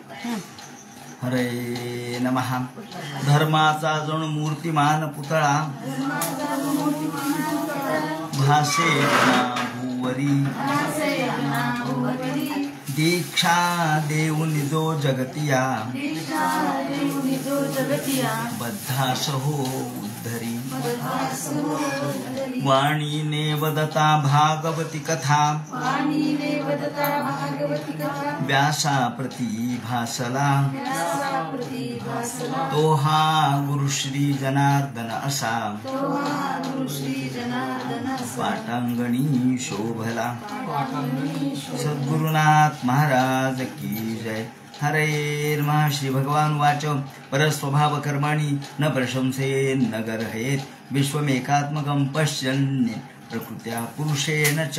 हरे नमः. धर्माचा जण मूर्तिमान पुतळा भासे भूवरी दीक्षा देऊन जो जगतिया बद्धास हो उद्धरी वाणीने वदता भागवती कथा व्यासा प्रती भासला तो हा गुरुश्री जनार्दन असा पाटांगणी शोभला. सद्गुरुनाथ महाराज की जय. हरे नमः. श्री भगवान वाच परस्वभाव कर्माणि न प्रशंसे न गर्हयेत विश्वमेकात्मकं पश्यन् प्रकृत्या पुरुषेण च.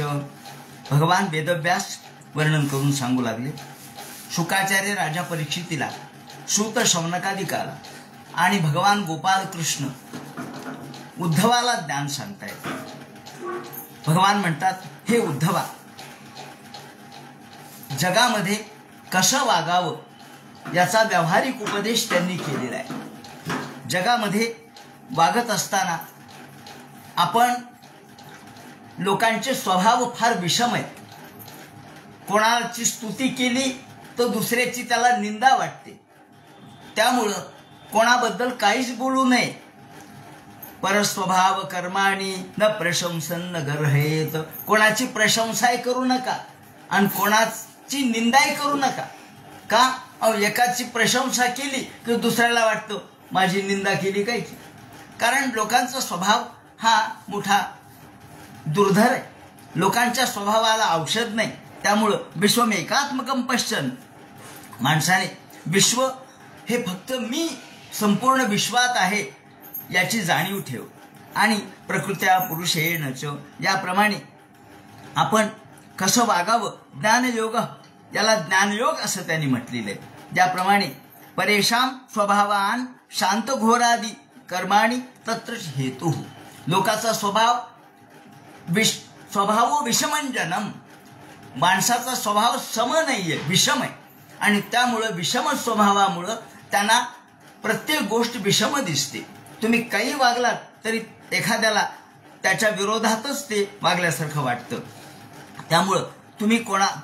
भगवान वेदव्यास वर्णन करून सांगू लागले. शुकाचार्य राजा परीक्षितीला, सूत शौनकादिकाला आणि भगवान गोपाल कृष्ण उद्धवाला ज्ञान सांगतायत. भगवान म्हणतात, हे उद्धवा, जगामध्ये कसं वागावं याचा व्यावहारिक उपदेश त्यांनी केलेला आहे. जगामध्ये वागत असताना आपण लोकांचे स्वभाव फार विषम आहेत. कोणाची स्तुती केली तर दुसऱ्याची त्याला निंदा वाटते. त्यामुळं कोणाबद्दल काहीच बोलू नये. परस्वभाव कर्माणि न प्रशंसन न गर्हयेत. कोणाची प्रशंसाही करू नका आणि कोणाची निंदाही करू नका. का? एकाची प्रशंसा केली की दुसऱ्याला वाटतं माझी निंदा केली काय की. कारण लोकांचा स्वभाव हा मोठा दुर्धर आहे. लोकांच्या स्वभावाला औषध नाही. त्यामुळं विश्वमेकात्मकं पश्यन्, माणसाने विश्व हे फक्त मी संपूर्ण विश्वात आहे याची जाणीव ठेव. आणि प्रकृत्या पुरुषेण च, याप्रमाणे आपण कसं वागावं. ज्ञानयोग, याला ज्ञानयोग असं त्यांनी म्हटलेलं आहे. ज्याप्रमाणे परेशान स्वभावान शांत घोरादी कर्माणी तत्र हेतु. लोकाचा स्वभाव स्वभाव विषमंजनम. माणसाचा स्वभाव सम नाहीये, विषम आहे. आणि त्यामुळं विषम स्वभावामुळं त्यांना प्रत्येक गोष्ट विषम दिसते. तुम्ही काही वागलात तरी एखाद्याला त्याच्या विरोधातच ते वागल्यासारखं वाटतं. त्यामुळं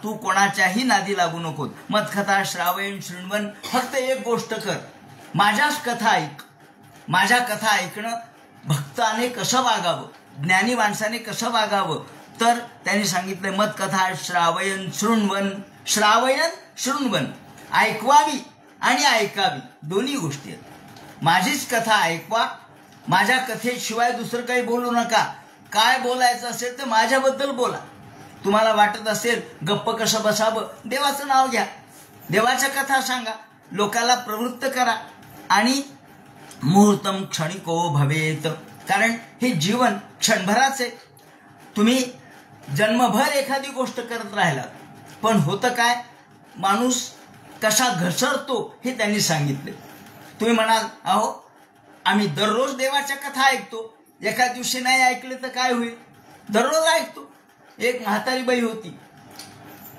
तू कोणाच्याही नादी लागू नको. मत्कथा श्रावयन शृण्वन, फक्त एक गोष्ट कर, माझ्याच कथा ऐक. माझ्या कथा ऐकणं. भक्ताने कसं वागावं, ज्ञानी माणसाने कसं वागावं, तर त्यांनी सांगितलं मत्कथा श्रावयन शृण्वन. श्रावयन शृण्वन, ऐकवावी आणि ऐकावी, दोन्ही गोष्टी आहेत. माझीच कथा ऐकवा. माझ्या कथेशिवाय दुसरं काही बोलू नका. काय बोलायचं असेल तर माझ्याबद्दल बोला. तुम्हाला वाटत असेल गप्प कसं बसावं, देवाचं नाव घ्या, देवाच्या कथा सांगा, लोकाला प्रवृत्त करा. आणि मुहूर्तम क्षणिको भवेत. कारण हे जीवन क्षणभराच आहे. तुम्ही जन्मभर एखादी गोष्ट करत राहिलात, पण होतं काय, माणूस कसा घसरतो हे त्यांनी सांगितले. तुम्ही म्हणाल, अहो आम्ही दररोज देवाच्या कथा ऐकतो, एका दिवशी नाही ऐकले तर काय होईल, दररोज ऐकतो. एक म्हातारी बाई होती,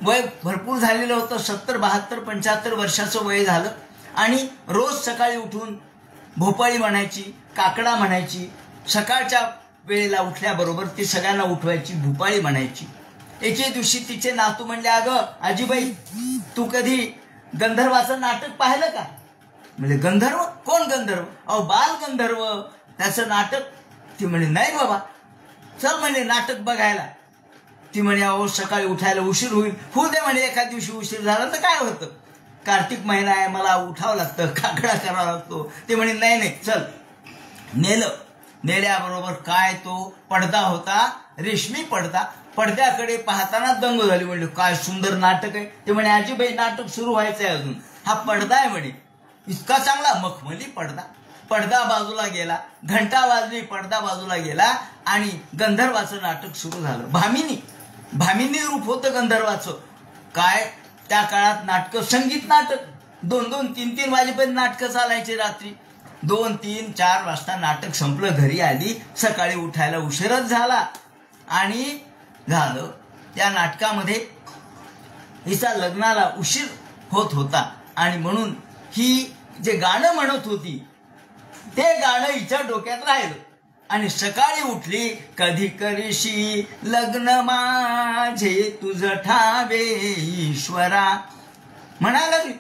वय भरपूर झालेलं होतं, 70, 72, 75 वर्षाचं वय झालं. आणि रोज सकाळी उठून भोपाळी म्हणायची, काकडा म्हणायची. सकाळच्या वेळेला उठल्याबरोबर ती सगळ्यांना उठवायची, भोपाळी म्हणायची. एके दिवशी तिचे नातू म्हणले, अगं आजीबाई, तू कधी गंधर्वाचं नाटक पाहिलं का? म्हणजे गंधर्व? कोण गंधर्व? अहो बाल गंधर्व, त्याचं नाटक. ती म्हणे नाही बाबा, चल म्हणे नाटक बघायला. ती म्हणे अहो सकाळी उठायला उशीर होईल. होऊ दे म्हणे, एका दिवशी उशीर झाला तर काय होतं, कार्तिक महिना आहे, मला उठावं लागतं, काकडा करावा लागतो. ते म्हणे नाही नाही चल. नेल्याबरोबर काय तो पडदा होता, रेशमी पडदा. पडद्याकडे पाहताना दंग झाली. म्हणजे काय सुंदर नाटक आहे. ते म्हणे आजीबाई नाटक सुरू व्हायचंय अजून, हा पडदा आहे म्हणे, इतका चांगला मखमली पडदा. पडदा बाजूला गेला, घंटा वाजली, पडदा बाजूला गेला आणि गंधर्वाचं नाटक सुरू झालं. भामिनी रूप होतं गंधर्वाचं. काय त्या काळात नाटकं, संगीत नाटक 2-2, 3-3 वाजेपर्यंत नाटकं चालायचे. रात्री 2, 3, 4 वाजता नाटक संपलं. घरी आली, सकाळी उठायला उशीरच झाला. आणि झालं त्या नाटकामध्ये हिचा लग्नाला उशीर होत होता. आणि म्हणून ही जे गाणं म्हणत होती ते गाणं हिच्या डोक्यात राहिलं आणि सकाळी उठली, कधी करशी लग्न माझे तुझ ठावे ईश्वरा म्हणायला लागली.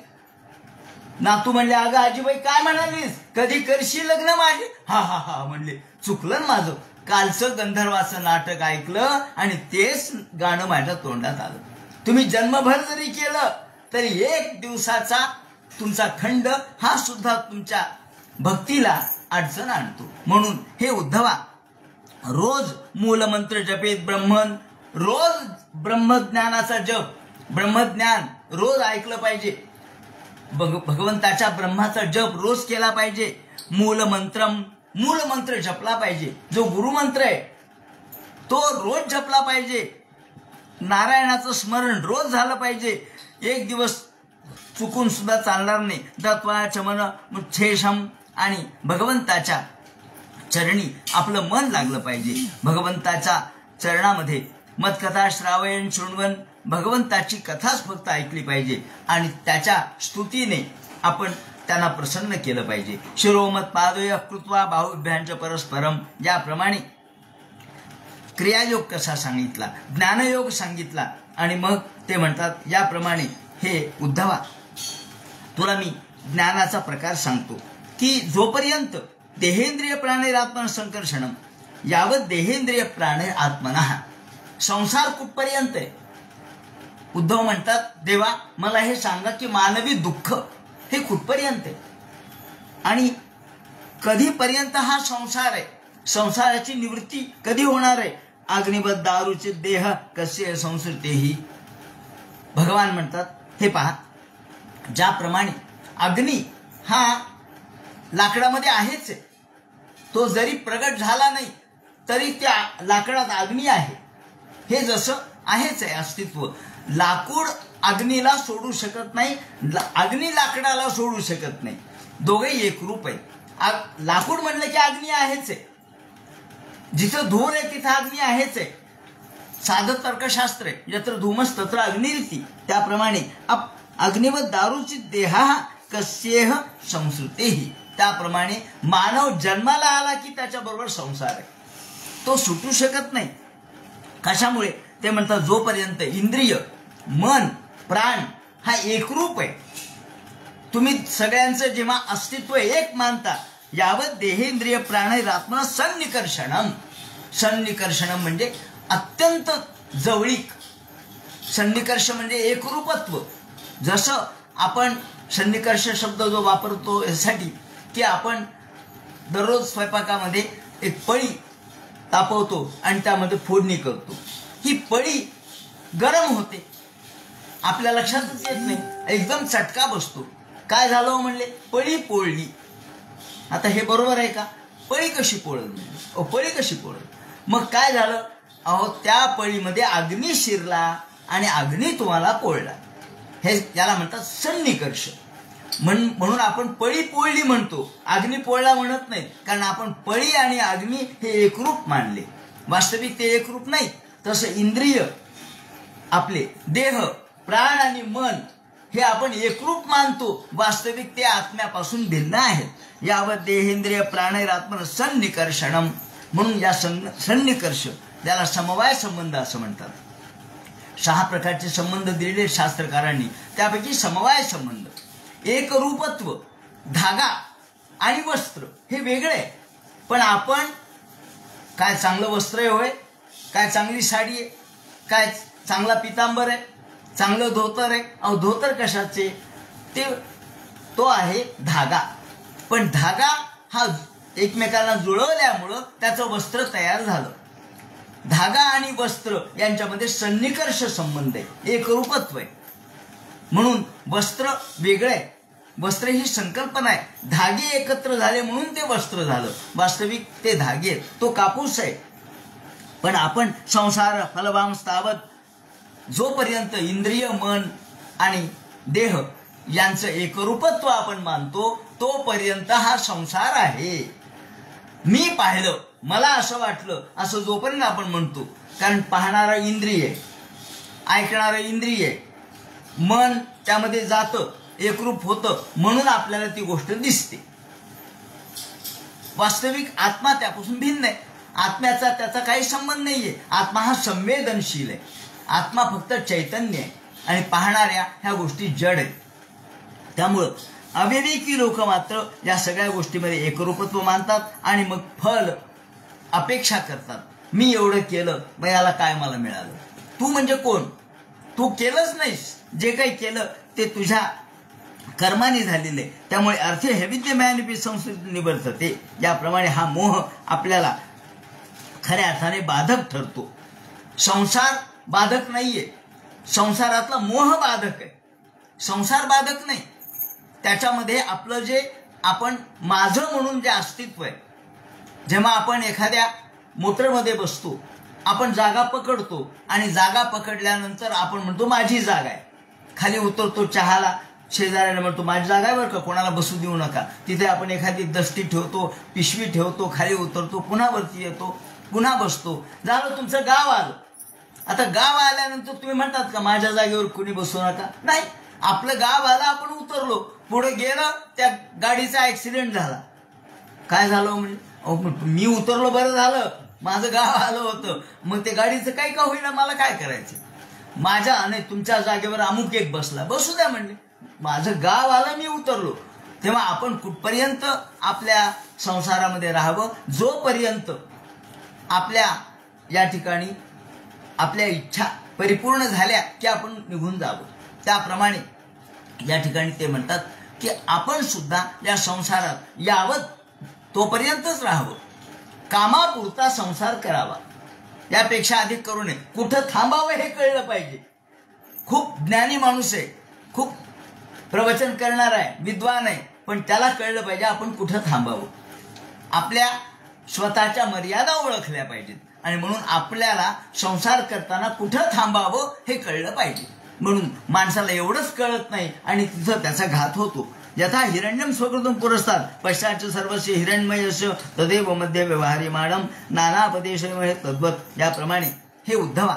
नातू म्हणले, अगं आजीबाई काय म्हणालीस, कधी करशी लग्न माझे? हा हा हा म्हणले, चुकलं ना माझं, कालचं गंधर्वाचं नाटक ऐकलं आणि तेच गाणं माझ्या तोंडात आलं. तुम्ही जन्मभर जरी केलं तरी एक दिवसाचा तुमचा खंड हा सुद्धा तुमच्या भक्तीला अडचण आणतो. म्हणून हे उद्धवा, रोज मूलमंत्र जपेत ब्रह्मन, रोज ब्रह्मज्ञानाचा जप, ब्रह्मज्ञान रोज ऐकलं पाहिजे. भगवंताच्या ब्रह्माचा जप रोज केला पाहिजे. मूलमंत्र जपला पाहिजे. जो गुरुमंत्र आहे तो रोज जपला पाहिजे. नारायणाचं स्मरण रोज झालं पाहिजे. एक दिवस चुकून सुद्धा चालणार नाही. दत्वा चमन मुच्छेशम आणि भगवंताच्या चरणी आपलं मन लागलं पाहिजे. भगवंताच्या चरणामध्ये मतकथा श्रावयन शृण्वन, भगवंताची कथाच फक्त ऐकली पाहिजे आणि त्याच्या स्तुतीने आपण त्यांना प्रसन्न केलं पाहिजे. शिरोमत पादोय कृत्वा बाहुभ्यांच परस्परम, ज्याप्रमाणे क्रियायोग कसा सांगितला, ज्ञानयोग सांगितला आणि मग ते म्हणतात याप्रमाणे, हे उद्धवा तुला मी ज्ञानाचा प्रकार सांगतो की जोपर्यंत देहेंद्रिय प्राणेरात्मन संकर्षणम, यावत देहेंद्रिय प्राणे आत्मनः, संसार कुठपर्यंत आहे. उद्धव म्हणतात, देवा मला हे सांगा की मानवी दुःख हे कुठपर्यंत आहे आणि कधीपर्यंत हा संसार आहे, संसाराची निवृत्ती कधी होणार आहे. अग्निबद्ध दारूचे देह कसे संसृतेही. भगवान म्हणतात, हे पहा, ज्याप्रमाणे अग्नी हा लाकडामध्ये आहेच आहे, तो जरी प्रगट झाला नाही तरी त्या लाकडात अग्नी आहे, हे जसं आहेच आहे अस्तित्व. लाकूड अग्नीला सोडू शकत नाही, अग्नी लाकडाला सोडू शकत नाही, दोघे एकरूप आहे. लाकूड म्हणलं की अग्नी आहेच आहे, जिथं धूर आहे तिथं अग्नी आहेच आहे. साधं तर्कशास्त्र आहे, यत्र धूमस तत्र अग्निरिती. त्याप्रमाणे अग्निवत दारूची देहा कस्येह संसृतेही, त्याप्रमाणे मानव जन्माला आला की त्याच्याबरोबर संसार आहे, तो सुटू शकत नाही. कशामुळे? ते म्हणतात, जोपर्यंत इंद्रिय मन प्राण हा एकरूप आहे, तुम्ही सगळ्यांचं जेव्हा अस्तित्व एक मानता, यावत देहेंद्रिय प्राणैरात्म सन्निकर्षणम. सन्निकर्षणम म्हणजे अत्यंत जवळीक. सन्निकर्ष म्हणजे एकरूपत्व. जसं आपण सन्निकर्ष शब्द जो वापरतो यासाठी की आपण दररोज स्वयंपाकामध्ये एक पळी तापवतो आणि त्यामध्ये फोडणी करतो. ही पळी गरम होते, आपल्या लक्षातच येत नाही, एकदम चटका बसतो. काय झालं म्हणले, पळी पोळली. आता हे बरोबर आहे का? पळी कशी पोळली? पळी कशी पोळली? मग काय झालं? अहो, त्या पळीमध्ये अग्नी शिरला आणि अग्नी तुम्हाला पोळला. हे याला म्हणतात सन्निकर्ष. म्हणून आपण पळी पोळली म्हणतो, अग्नी पोळला म्हणत नाही, कारण आपण पळी आणि अग्नी हे एकरूप मानले. वास्तविक ते एकरूप नाही. तसं इंद्रिय, आपले देह प्राण आणि मन हे आपण एकरूप मानतो, वास्तविक ते आत्म्यापासून भिन्न आहेत. यावत देहेंद्रिय प्राणैरात्मन सन्निकर्षणम. म्हणून या सन्निकर्ष, त्याला समवाय संबंध असं म्हणतात. 6 प्रकारचे संबंध दिलेले शास्त्रकारांनी, त्यापैकी समवाय संबंध. एकरूपत्व, धागा आणि वस्त्र हे वेगळे, पण आपण काय चांगलं वस्त्र आहे होय, काय चांगली साडी आहे, काय चांगला पितांबर आहे, चांगलं धोतर आहे. अहो, धोतर कशाचे? तो आहे धागा. पण धागा हा एकमेकांना जुळवल्यामुळं त्याचं वस्त्र तयार झालं. धागा आणि वस्त्र यांच्यामध्ये सन्निकर्ष संबंध आहे, एकरूपत्व आहे. म्हणून वस्त्र वेगळं आहे. वस्त्र ही संकल्पना आहे, धागे एकत्र झाले म्हणून ते वस्त्र झालं. वास्तविक ते धागे आहेत, तो कापूस आहे. पण आपण संसार फलवाम स्थावत, जोपर्यंत इंद्रिय मन आणि देह यांचं एकरूपत्व आपण मानतो, तोपर्यंत हा संसार आहे. मी पाहिलं, मला असं वाटलं, असं जोपर्यंत आपण म्हणतो. कारण पाहणारं इंद्रिय, ऐकणारं इंद्रिय, मन त्यामध्ये जातं एकरूप होतं म्हणून आपल्याला ती गोष्ट दिसते. वास्तविक आत्मा त्यापासून भिन्न आहे. आत्म्याचा त्याचा काही संबंध नाहीये. आत्मा हा संवेदनशील आहे. आत्मा फक्त चैतन्य आहे आणि पाहणाऱ्या ह्या गोष्टी जड आहेत. त्यामुळं अविवेकी लोक मात्र या सगळ्या गोष्टीमध्ये एकरूपत्व मानतात आणि मग फल अपेक्षा करतात. मी एवढं केलं मग याला काय मला मिळालं. तू म्हणजे कोण? तू केलंच नाहीस. जे काही केलं ते तुझ्या कर्माने झालेले. त्यामुळे अर्थे हे विद्यमानपी संस्कृती निवर्तते. याप्रमाणे हा मोह आपल्याला खऱ्या अर्थाने बाधक ठरतो. संसार बाधक नाहीये. संसारातला मोह बाधक आहे. संसार बाधक नाही. त्याच्यामध्ये आपलं जे आपण माझं म्हणून जे अस्तित्व आहे, जेव्हा आपण एखाद्या मोटरमध्ये बसतो, आपण जागा पकडतो आणि जागा पकडल्यानंतर आपण म्हणतो माझी जागा आहे. खाली उतरतो चहाला, शेजाऱ्याने म्हणतो माझी जागा आहे बरं का, कोणाला बसू देऊ नका. तिथे आपण एखादी दस्ती ठेवतो, पिशवी ठेवतो, खाली उतरतो, पुन्हा वरती येतो, पुन्हा बसतो. झालं तुमचं गाव आलं. आता गाव आल्यानंतर तुम्ही म्हणतात का माझ्या जागेवर कुणी बसू नका? नाही. आपलं गाव आलं, आपण उतरलो, पुढे गेलं, त्या गाडीचा ऍक्सिडेंट झाला. काय झालं म्हणजे मी उतरलो बरं झालं, माझं गाव आलं होतं, मग ते गाडीचं काही का होईना, मला काय करायचं. माझ्या आणि तुमच्या जागेवर अमुक एक बसला, बसू द्या म्हणले, माझं गाव आलं, मी उतरलो. तेव्हा आपण कुठपर्यंत आपल्या संसारामध्ये राहावं, जोपर्यंत आपल्या या ठिकाणी आपल्या इच्छा परिपूर्ण झाल्या की आपण निघून जावं. त्याप्रमाणे या ठिकाणी ते म्हणतात की आपण सुद्धा या संसारात यावत तोपर्यंतच राहावं. कामापुरता संसार करावा, यापेक्षा अधिक करू नये. कुठं थांबावं हे कळलं पाहिजे. खूप ज्ञानी माणूस आहे, खूप प्रवचन करणार आहे, विद्वान आहे, पण त्याला कळलं पाहिजे आपण कुठं थांबावं. आपल्या स्वतःच्या मर्यादा ओळखल्या पाहिजेत आणि म्हणून आपल्याला संसार करताना कुठं थांबावं हे कळलं पाहिजे. म्हणून माणसाला एवढंच कळत नाही आणि तिथं त्याचा घात होतो. यथा हिरण्यम स्वकृतम पुरस्तात पश्चात सर्वस्य हिरण्मयस्य तदेव मध्ये व्यवहारी माडम नानापदेशमय तद्वत. याप्रमाणे हे उद्धवा,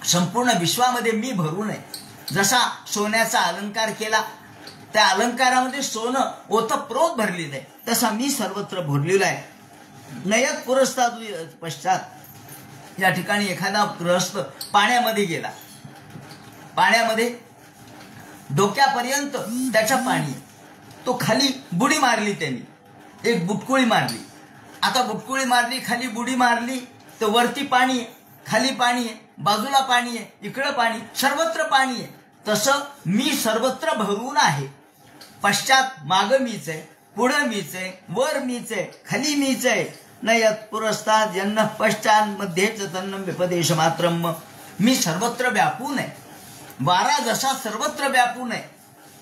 संपूर्ण विश्वामध्ये मी भरू नये. जसा सोन्याचा अलंकार केला, त्या अलंकारामध्ये सोनं ओतप्रोत भरलेलं आहे, तसा मी सर्वत्र भरलेला आहे. नयत पुरस्तात पश्चात या ठिकाणी एखादा गृहस्थ पाण्यामध्ये गेला, पाण्यामध्ये डोक्यापर्यंत त्याच्या पाणी, तो खाली बुडी मारली, त्यांनी एक बुटकुळी मारली. आता बुटकुळी मारली, खाली बुडी मारली, तर वरती पाणी आहे, खाली पाणी आहे, बाजूला पाणी आहे, इकडं पाणी, सर्वत्र पाणी आहे. तसं मी सर्वत्र भरून आहे. पश्चात मागं मीच आहे, पुढं मीच आहे, वर मीच आहे, खाली मीच आहे. न यत पुरस्तात यन्न पश्चात मध्येच तन्न विपदेश मात्रम. मी सर्वत्र व्यापून आहे. वारा जसा सर्वत्र व्यापून आहे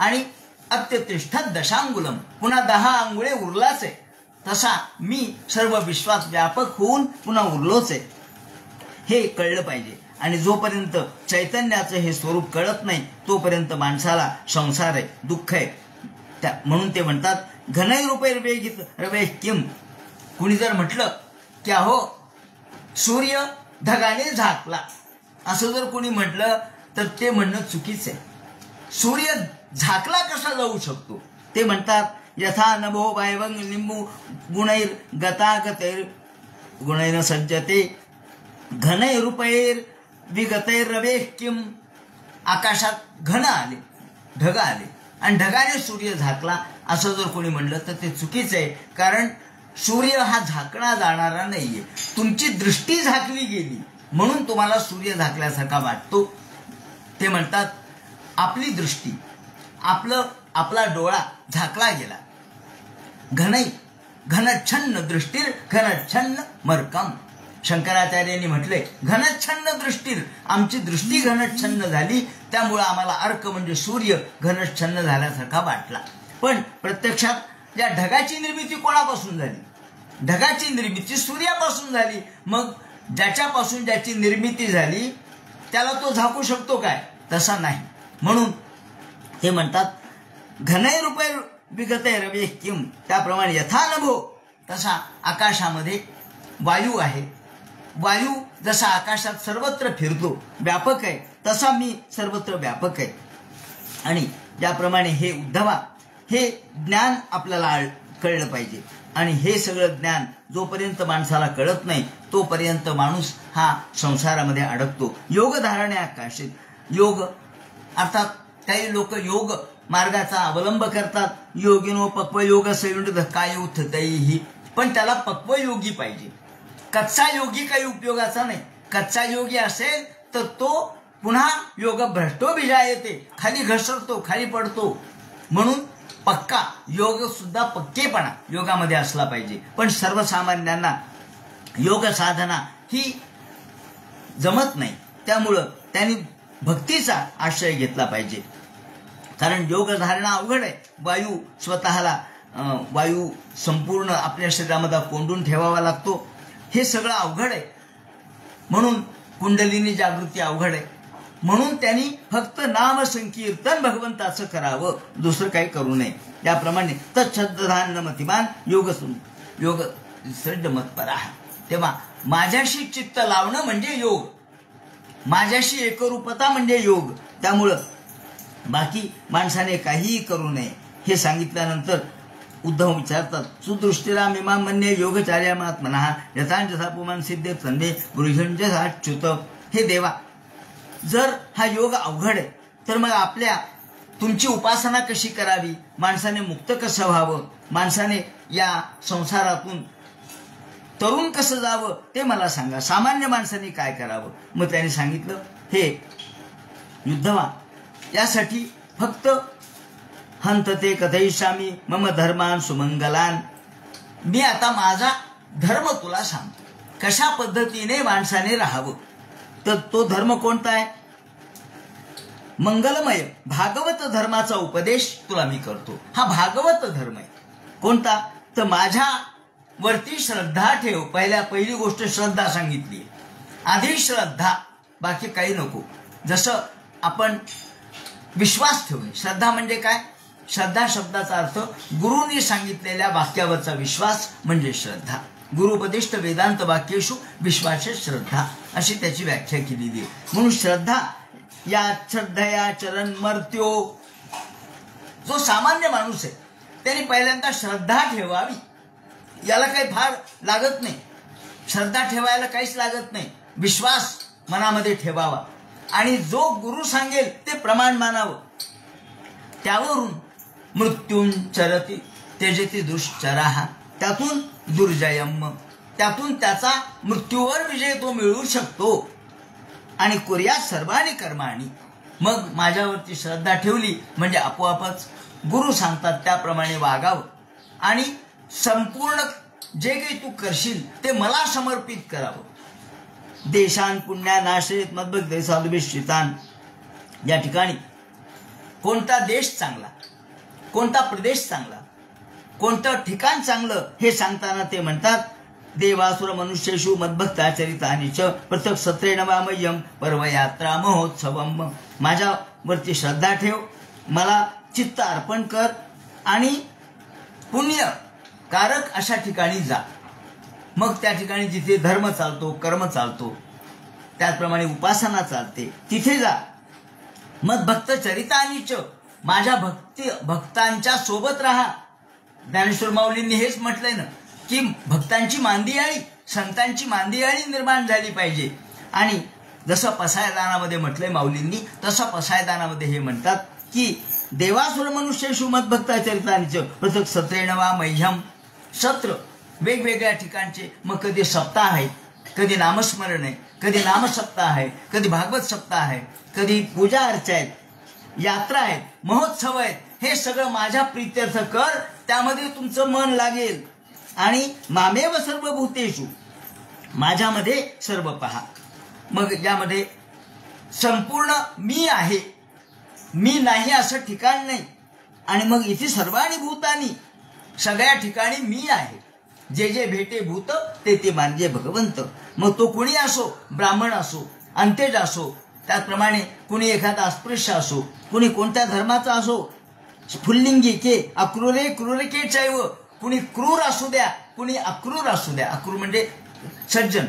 आणि अत्यतिष्ठत दशांगुलम, पुन्हा 10 अंगुळे उरलाच आहे, तसा मी सर्व विश्वात व्यापक होऊन पुन्हा उरलोच आहे. हे कळलं पाहिजे. आणि जोपर्यंत चैतन्याचं हे स्वरूप कळत नाही तोपर्यंत माणसाला संसार आहे, दुःख आहे. म्हणून ते म्हणतात घनई रुपये वेगित रवे किम. कुणी जर म्हटलं की अहो सूर्य ढगाने झाकला, असं जर कोणी म्हटलं तर ते म्हणणं चुकीचं आहे. सूर्य झाकला कसा जाऊ शकतो? ते म्हणतात यथा नभो वायवंग निंबू गुणैर गतागतैर गुणैर सज्जते घनैर रुपैर विगतैर रवे किम. आकाशात घन आले, ढग आले आणि ढगाने सूर्य झाकला असं जर कोणी म्हणलं तर ते चुकीचं आहे. कारण सूर्य हा झाकणा जाणारा नाहीये. तुमची दृष्टी झाकली गेली म्हणून तुम्हाला सूर्य झाकल्यासारखा वाटतो. ते म्हणतात आपली दृष्टी, आपला डोळा झाकला गेला. घनई घनच्छन्न दृष्टीर घनच्छन्न मरकम. शंकराचार्यांनी म्हटले घनच्छन्न दृष्टीर, आमची दृष्टी घनच्छन्न झाली, त्यामुळे आम्हाला अर्क म्हणजे सूर्य घनच्छन्न झाल्यासारखा वाटला. पण प्रत्यक्षात या ढगाची निर्मिती कोणापासून झाली? ढगाची निर्मिती सूर्यापासून झाली. मग ज्याच्यापासून ज्याची निर्मिती झाली त्याला तो झाकू शकतो काय? तसा नाही. म्हणून ते म्हणतात घनै रुपये विगते रवे किम. त्याप्रमाणे यथा नभो, तसा आकाशामध्ये वायू आहे. वायू जसा आकाशात सर्वत्र फिरतो, व्यापक आहे, तसा मी सर्वत्र व्यापक आहे. आणि ज्याप्रमाणे हे उद्धवा, हे ज्ञान आपल्याला कळलं पाहिजे. आणि हे सगळं ज्ञान जोपर्यंत माणसाला कळत नाही तोपर्यंत माणूस हा संसारामध्ये अडकतो. योग धारणे आकाशित. योग अर्थात काही लोक योग मार्गाचा अवलंब करतात. योगिनो पक्व योग संयुक्त काय उठतही, पण त्याला पक्व योगी पाहिजे. कच्चा योगी काही उपयोगाचा नाही. कच्चा योगी असेल तर तो पुन्हा योग भ्रष्टो विजायते, खाली घसरतो, खाली पडतो. म्हणून पक्का योग सुद्धा पक्केपणा योगामध्ये असला पाहिजे. पण सर्वसामान्यांना योग साधना ही जमत नाही. त्यामुळं त्यांनी भक्तीचा आश्रय घेतला पाहिजे. कारण योग धारणा अवघड आहे. वायू स्वतःला वायू संपूर्ण आपल्या शरीरामध्ये कोंडून ठेवावा लागतो. हे सगळं अवघड आहे. म्हणून कुंडलिनी जागृती अवघड आहे. म्हणून त्यांनी फक्त नाम संकीर्तन भगवंताचं करावं, दुसरं काही करू नये. त्याप्रमाणे तच्छ्रद्धान मतिमान योग श्रद्ध मत्परा. तेव्हा माझ्याशी चित्त लावणं म्हणजे योग, माझ्याशी एकरूपता म्हणजे योग. त्यामुळं बाकी माणसाने काहीही करू नये हे सांगितल्यानंतर उद्धव विचारतात, सुदृष्टीराम इमाम म्हणणे योगचार्यात्मना यथांजसा पुमान सिद्धे संधे गृहंजसाच्युत. हे देवा, जर हा योग अवघड आहे तर मग तुमची उपासना कशी करावी, माणसाने मुक्त कसं व्हावं, माणसाने या संसारातून तरुण कसं जावं ते मला सांगा. सामान्य माणसाने काय करावं. मग त्यांनी सांगितलं, हे युद्धवा, यासाठी फक्त हंतते कथयिष्यामी मम धर्मान सुमंगलान. मी आता माझा धर्म तुला सांगतो, कशा पद्धतीने माणसाने राहावं. तर तो धर्म कोणता आहे? मंगलमय भागवत धर्माचा उपदेश तुला मी करतो. हा भागवत धर्म आहे. कोणता? तर माझ्या वरती श्रद्धा ठेव. पहिली गोष्ट श्रद्धा सांगितली. आधी श्रद्धा, बाकी काही नको. जसं आपण विश्वास ठेवणे. श्रद्धा म्हणजे काय? श्रद्धा शब्दाचा अर्थ गुरुनी सांगितलेल्या वाक्यावरचा विश्वास म्हणजे श्रद्धा. गुरुपदिष्ट वेदांत वाक्येषु विश्वास श्रद्धा, अशी त्याची व्याख्या केलेली आहे. म्हणून श्रद्धा, या श्रद्धया चरण मर्त्यो. जो सामान्य माणूस आहे त्याने पहिल्यांदा श्रद्धा ठेवावी. याला काही फार लागत नाही. श्रद्धा ठेवायला काहीच लागत नाही. विश्वास मनामध्ये ठेवावा आणि जो गुरु सांगेल ते प्रमाण मानावं. त्यावरून मृत्युंचरती त्यजति दुश्चराः, त्यातून दुर्जयम, त्यातून त्याचा मृत्यूवर विजय तो मिळवू शकतो. आणि कुर्यात सर्वाणी कर्माणी. मग माझ्यावरती श्रद्धा ठेवली म्हणजे आपोआपच गुरु सांगतात त्याप्रमाणे वागावं आणि संपूर्ण जे काही तू करशील ते मला समर्पित करावं. देशान पुण्या नाशेत मद्भक्त देशाभिष्ठितान. या ठिकाणी कोणता देश चांगला, कोणता प्रदेश चांगला, कोणतं ठिकाण चांगलं हे सांगताना ते म्हणतात, देवासुर मनुष्येषु मद्भक्ताचरितानि च पृथक् सत्रेण वामय्यम पर्वयात्रा महोत्सवम. माझ्यावरती श्रद्धा ठेव, मला चित्त अर्पण कर आणि पुण्यकारक अशा ठिकाणी जा. मग त्या ठिकाणी जिथे धर्म चालतो, कर्म चालतो, त्याचप्रमाणे उपासना चालते, तिथे जा. मद्भक्त चरितानि च, माझ्या भक्तांच्या सोबत राहा. ज्ञानेश्वर माऊलींनी हेच म्हटलंय ना की भक्तांची मांदियाळी, संतांची मांदियाळी निर्माण झाली पाहिजे. आणि जसं पसायदानामध्ये म्हटलंय माऊलींनी, तसं पसायदानामध्ये हे म्हणतात की देवासुर मनुष्येषु मद्भक्ताचरितानि पृथक् सत्रेण वा मह्यम. सत्र वेगवेगळ्या ठिकाणचे. मग कधी सप्ताह आहे, कधी नामस्मरण आहे, कधी नामसप्ताह आहे, कधी भागवत सप्ताह आहे, कधी पूजा अर्चा आहेत, यात्रा आहेत, महोत्सव आहेत. हे सगळं माझ्या प्रीत्यर्थ कर, त्यामध्ये तुमचं मन लागेल. आणि मामेव सर्व भूतेषु, माझ्यामध्ये सर्व पहा. मग यामध्ये संपूर्ण मी आहे, मी नाही असं ठिकाण नाही. आणि मग इथे सर्वाणी भूतानी, सगळ्या ठिकाणी मी आहे. जे जे भेटे भूत ते ते मानजे भगवंत. मग तो कुणी असो, ब्राह्मण असो, अंत्यज असो, त्याचप्रमाणे कुणी एखादा अस्पृश्य असो, कुणी कोणत्या धर्माचा असो, फुल्लिंगी के अक्रूरे क्रूरके चैव, कुणी क्रूर असू द्या, कुणी अक्रूर असू द्या. अक्रूर म्हणजे सज्जन.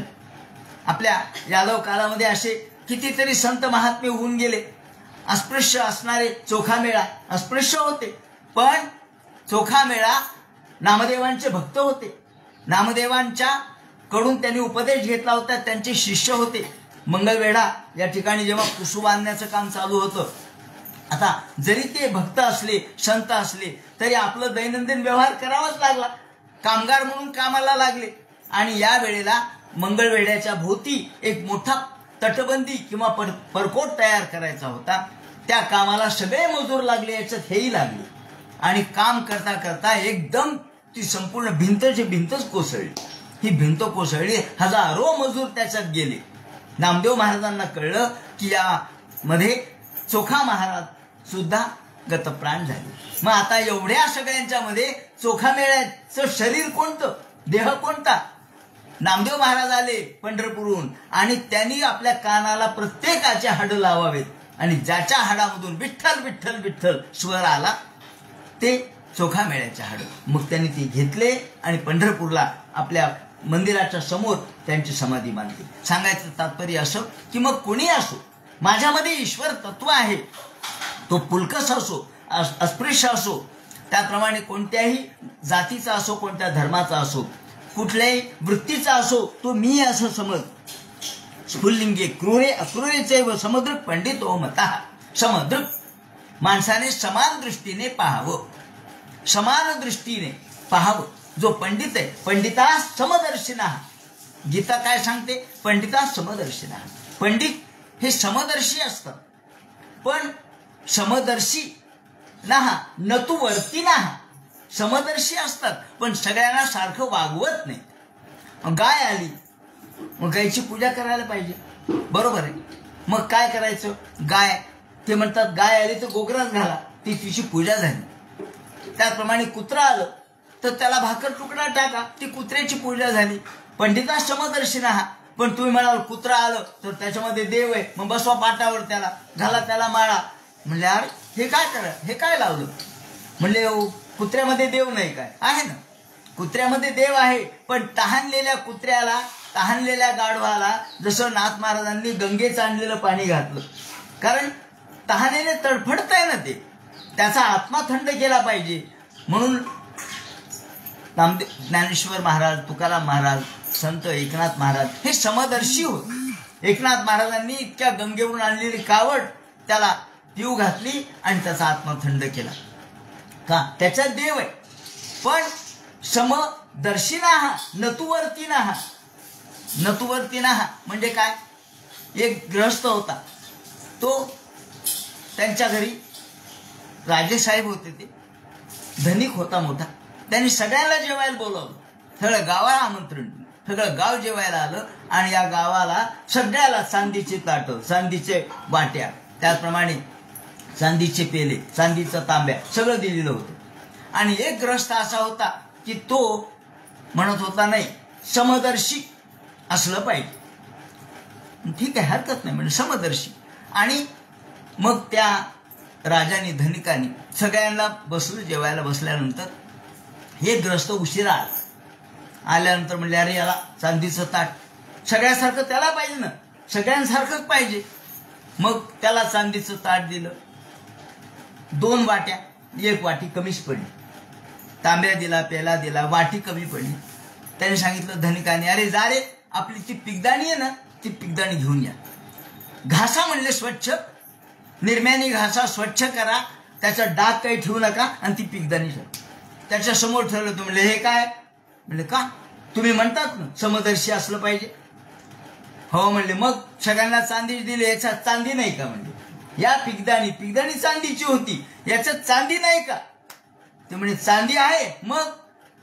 आपल्या यादव काळामध्ये असे कितीतरी संत महात्मे होऊन गेले अस्पृश्य असणारे चोखामेळा अस्पृश्य होते, पण चोखामेळा नामदेवांचे भक्त होते. नामदेवांच्या कडून त्यांनी उपदेश घेतला होता, त्यांचे शिष्य होते. मंगळवेढा या ठिकाणी जेव्हा कुसू बांधण्याचं काम चालू होतं, आता जरी ते भक्त असले, संत असले, तरी आपलं दैनंदिन व्यवहार करावाच लागला. कामगार म्हणून कामाला लागले. आणि या वेळेला मंगळवेढ्याच्या भोवती एक मोठा तटबंदी किंवा परकोट तयार करायचा होता. त्या कामाला सगळे मजूर लागले, याच्यात हेही लागले. आणि काम करता करता एकदम ती संपूर्ण भिंतच कोसळली. ही भिंत कोसळली, हजारो मजूर त्याच्यात गेले. नामदेव महाराजांना कळलं की यामध्ये चोखा महाराज सुद्धा गतप्राण झाले. मग आता एवढ्या सगळ्यांच्या मध्ये चोखामेळ्याचं शरीर कोणतं, देह कोणता? नामदेव महाराज आले पंढरपूरहून आणि त्यांनी आपल्या कानाला प्रत्येकाचे हाड लावावेत आणि ज्याच्या हाडामधून विठ्ठल विठ्ठल विठ्ठल स्वर आला ते चोखामेळ्याचे हाड. मग त्यांनी ती घेतले आणि पंढरपूरला आपल्या मंदिराच्या समोर त्यांची समाधी बांधली. सांगायचं तात्पर्य असं की मग कोणी असो, माझ्यामध्ये ईश्वर तत्व आहे. तो पुलकस असो, अस्पृश्य असो, त्याप्रमाणे कोणत्याही जातीचा असो, कोणत्या धर्माचा असो, कुठल्याही वृत्तीचा असो, तो मी असं समज. स्फुल्लिंगे क्रूरे अक्रूरेचे व समदृक पंडितो मतः. समदृक माणसाने समान दृष्टीने पाहावं, समान दृष्टीने पाहावं. जो पंडित आहे, पंडिता समदर्शिना. गीता काय सांगते? पंडिता समदर्शिना. पंडित हे समदर्शी असतात, पण समदर्शी ना नतु वर्ती ना. समदर्शी असतात पण सगळ्यांना सारखं वागवत नाही. गाय आली, मग गायची पूजा करायला पाहिजे, बरोबर आहे. मग काय करायचं? गाय, ते म्हणतात गाय आली तर गोगराच घाला, ती तिची पूजा झाली. त्याप्रमाणे कुत्रा आलं तर त्याला भाकर तुकडा टाका, ती कुत्र्याची पूजा झाली. पंडिता समदर्शिना. पण तुम्ही म्हणाल कुत्रा आलं तर त्याच्यामध्ये देव आहे, मग बसवा पाटावर त्याला, घाला त्याला माळा. म्हणले अरे हे काय करा, हे काय लावलं? म्हणले कुत्र्यामध्ये देव नाही काय? आहे ना, कुत्र्यामध्ये देव आहे. पण तहानलेल्या कुत्र्याला, तहानलेल्या गाढवाला जसं नाथ महाराजांनी गंगेचं आणलेलं पाणी घातलं, कारण तहानेने तडफडतंय ना ते, त्याचा आत्मा थंड केला पाहिजे. म्हणून नामदेव, ज्ञानेश्वर महाराज, तुकाराम महाराज, संत एकनाथ महाराज हे समदर्शी होते. एकनाथ महाराजांनी इतक्या गंगेवरून आणलेली कावड त्याला पिऊ घातली आणि त्याचा आत्मा थंड केला. का? त्याच्यात देव आहे. पण समदर्शिना नतुवर्तीना. नतुवर्तीना म्हणजे काय? एक गृहस्थ होता, तो त्यांच्या घरी राजेसाहेब होते, ते धनिक होता मोठा. त्यांनी सगळ्यांना जेवायला बोलावलं, सगळं गावाला आमंत्रण दिलं, सगळं गाव जेवायला आलं. आणि या गावाला सगळ्याला चांदीचे ताट, चांदीचे वाट्या, त्याचप्रमाणे चांदीचे पेले, चांदीचा तांब्या सगळं दिलेलं होतं. आणि एक ग्रस्त असा होता की तो म्हणत होता नाही समदर्शी असलं पाहिजे. ठीक आहे, हरकत नाही म्हणजे समदर्शी. आणि मग त्या राजाने, धनिकाने सगळ्यांना बसलं. जेवायला बसल्यानंतर हे ग्रस्त उशिरा आल्यानंतर म्हणले अरे याला चांदीचं ताट सगळ्यासारखं त्याला पाहिजे ना, सगळ्यांसारखंच पाहिजे. मग त्याला चांदीचं ताट दिलं, 2 वाट्या, 1 वाटी कमीच पडली. तांब्या दिला, पेला दिला, वाटी कमी पडली. त्याने सांगितलं धनिकाने, अरे जा रे, आपली ती पिकदाणी आहे ना, ती पिकदाणी घेऊन या. घासा म्हणले स्वच्छ, निर्म्यानी घासा, स्वच्छ करा, त्याचा डाग काही ठेवू नका. आणि ती पिकदाणी त्याच्या समोर ठेवलं. म्हणले हे काय? म्हणले का? तुम्ही म्हणतात ना समदर्शी असलं पाहिजे. हो म्हणले. मग सगळ्यांना चांदी दिली, याच्यात चांदी नाही का? म्हणजे या पिकदाणी चांदीची होती, याच्यात चांदी नाही का? ते म्हणजे चांदी आहे. मग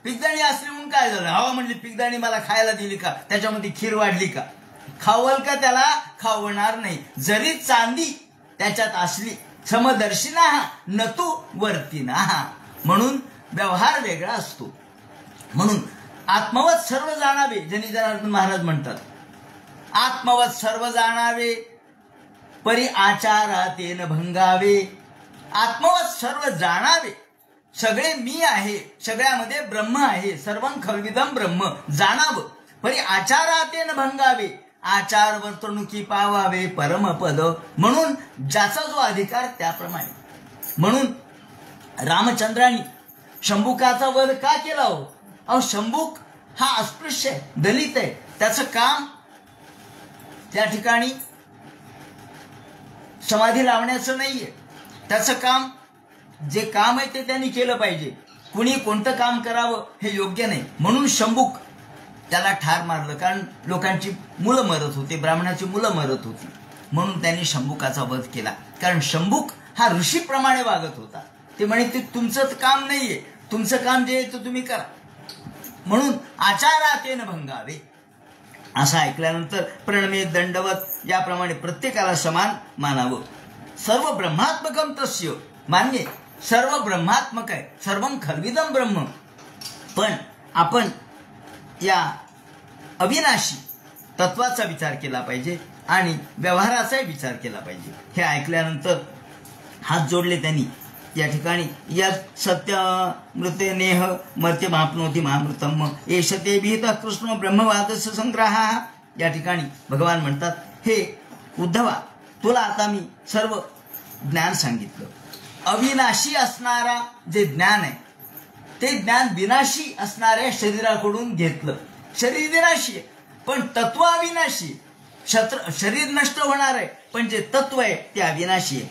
पिकदाणी असली म्हणून काय झालं? हो म्हणले पिकदाणी मला खायला दिली का? त्याच्यामध्ये खीर वाढली का? खावल का? त्याला खावणार नाही, जरी चांदी त्याच्यात असली. समदर्शिना नतु वर्तीना. म्हणून व्यवहार वेगळा असतो. म्हणून आत्मवत सर्व जाणावे, जनी जनार्दन महाराज म्हणतात, आत्मवत सर्व जाणावे परी आचारातेन भंगावे. आत्मवत सर्व जाणावे, सगळे मी आहे, सगळ्यामध्ये ब्रह्म आहे, सर्वं खल्विदं ब्रह्म जाणावं. परी आचारातेन भंगावे. आचार वर्तणुकी पावावे परमपद, म्हणून ज्याचा जो अधिकार त्याप्रमाणे. म्हणून रामचंद्रांनी शंभुकाचा वध का केला हो? अहो, शंभुक हा अस्पृश्य आहे, दलित आहे. त्याचं काम त्या ठिकाणी समाधी लावण्याचं नाहीये. त्याचं काम, जे काम आहे ते त्यांनी केलं पाहिजे. कुणी कोणतं काम करावं हे योग्य नाही. म्हणून शंभुक त्याला ठार मारलं, कारण लोकांची मुलं मरत होती, ब्राह्मणाची मुलं मरत होती. म्हणून त्यांनी शंभुकाचा वध केला. कारण शंभुक हा ऋषीप्रमाणे वागत होता. ते म्हणे ते तुमचं काम नाहीये, तुमचं काम जे आहे ते तुम्ही करा. म्हणून आचारातेन भंगावे असं ऐकल्यानंतर प्रणमे दंडवत याप्रमाणे प्रत्येकाला समान मानावं. सर्व ब्रह्मात्मकम तस्य, मान्य सर्व ब्रह्मात्मक आहे, सर्वम खल्विदम ब्रह्म. पण आपण या अविनाशी तत्वाचा विचार केला पाहिजे आणि व्यवहाराचाही विचार केला पाहिजे. हे ऐकल्यानंतर हात जोडले त्यांनी या ठिकाणी. या सत्य मृत्य नेह मर्त्य मापनोती महामृतम एष ते विहित कृष्ण ब्रह्मवादस्य संग्रह. या ठिकाणी भगवान म्हणतात, हे उद्धवा, तुला आता मी सर्व ज्ञान सांगितलं. अविनाशी असणारा जे ज्ञान आहे ते ज्ञान विनाशी असणाऱ्या शरीराकडून घेतलं. शरीर विनाशी आहे पण तत्व अविनाशी. शरीर नष्ट होणार आहे पण जे तत्व आहे ते अविनाशी आहे.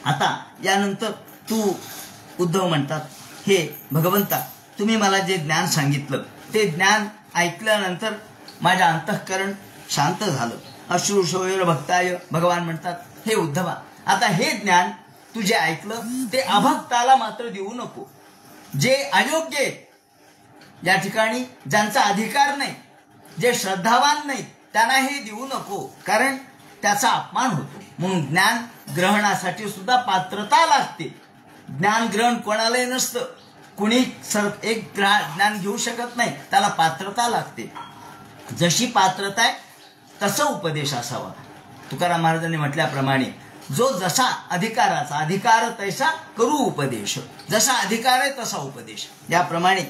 आता यानंतर तू उद्धव म्हणतात, हे भगवंता, तुम्ही मला जे ज्ञान सांगितलं ते ज्ञान ऐकल्यानंतर माझ्या अंतःकरण शांत झालं. अश्रुशोयर भक्ताय, भगवान म्हणतात, हे उद्धवा, आता हे ज्ञान तू जे ऐकलं ते अभक्ताला मात्र देऊ नको. जे अयोग्य आहेत, या ठिकाणी ज्यांचा अधिकार नाही, जे श्रद्धावान नाहीत, त्यांना हे देऊ नको, कारण त्याचा अपमान होतो. म्हणून ज्ञान ग्रहणासाठी सुद्धा पात्रता लागते. ज्ञान ग्रहण कोणालाही नसतं. कुणी एक ज्ञान घेऊ शकत नाही, त्याला पात्रता लागते. जशी पात्रता आहे तसं उपदेश असावा. तुकाराम महाराजांनी म्हटल्याप्रमाणे, जो जसा अधिकाराचा, अधिकार तैसा करू उपदेश, जसा अधिकार आहे तसा उपदेश. याप्रमाणे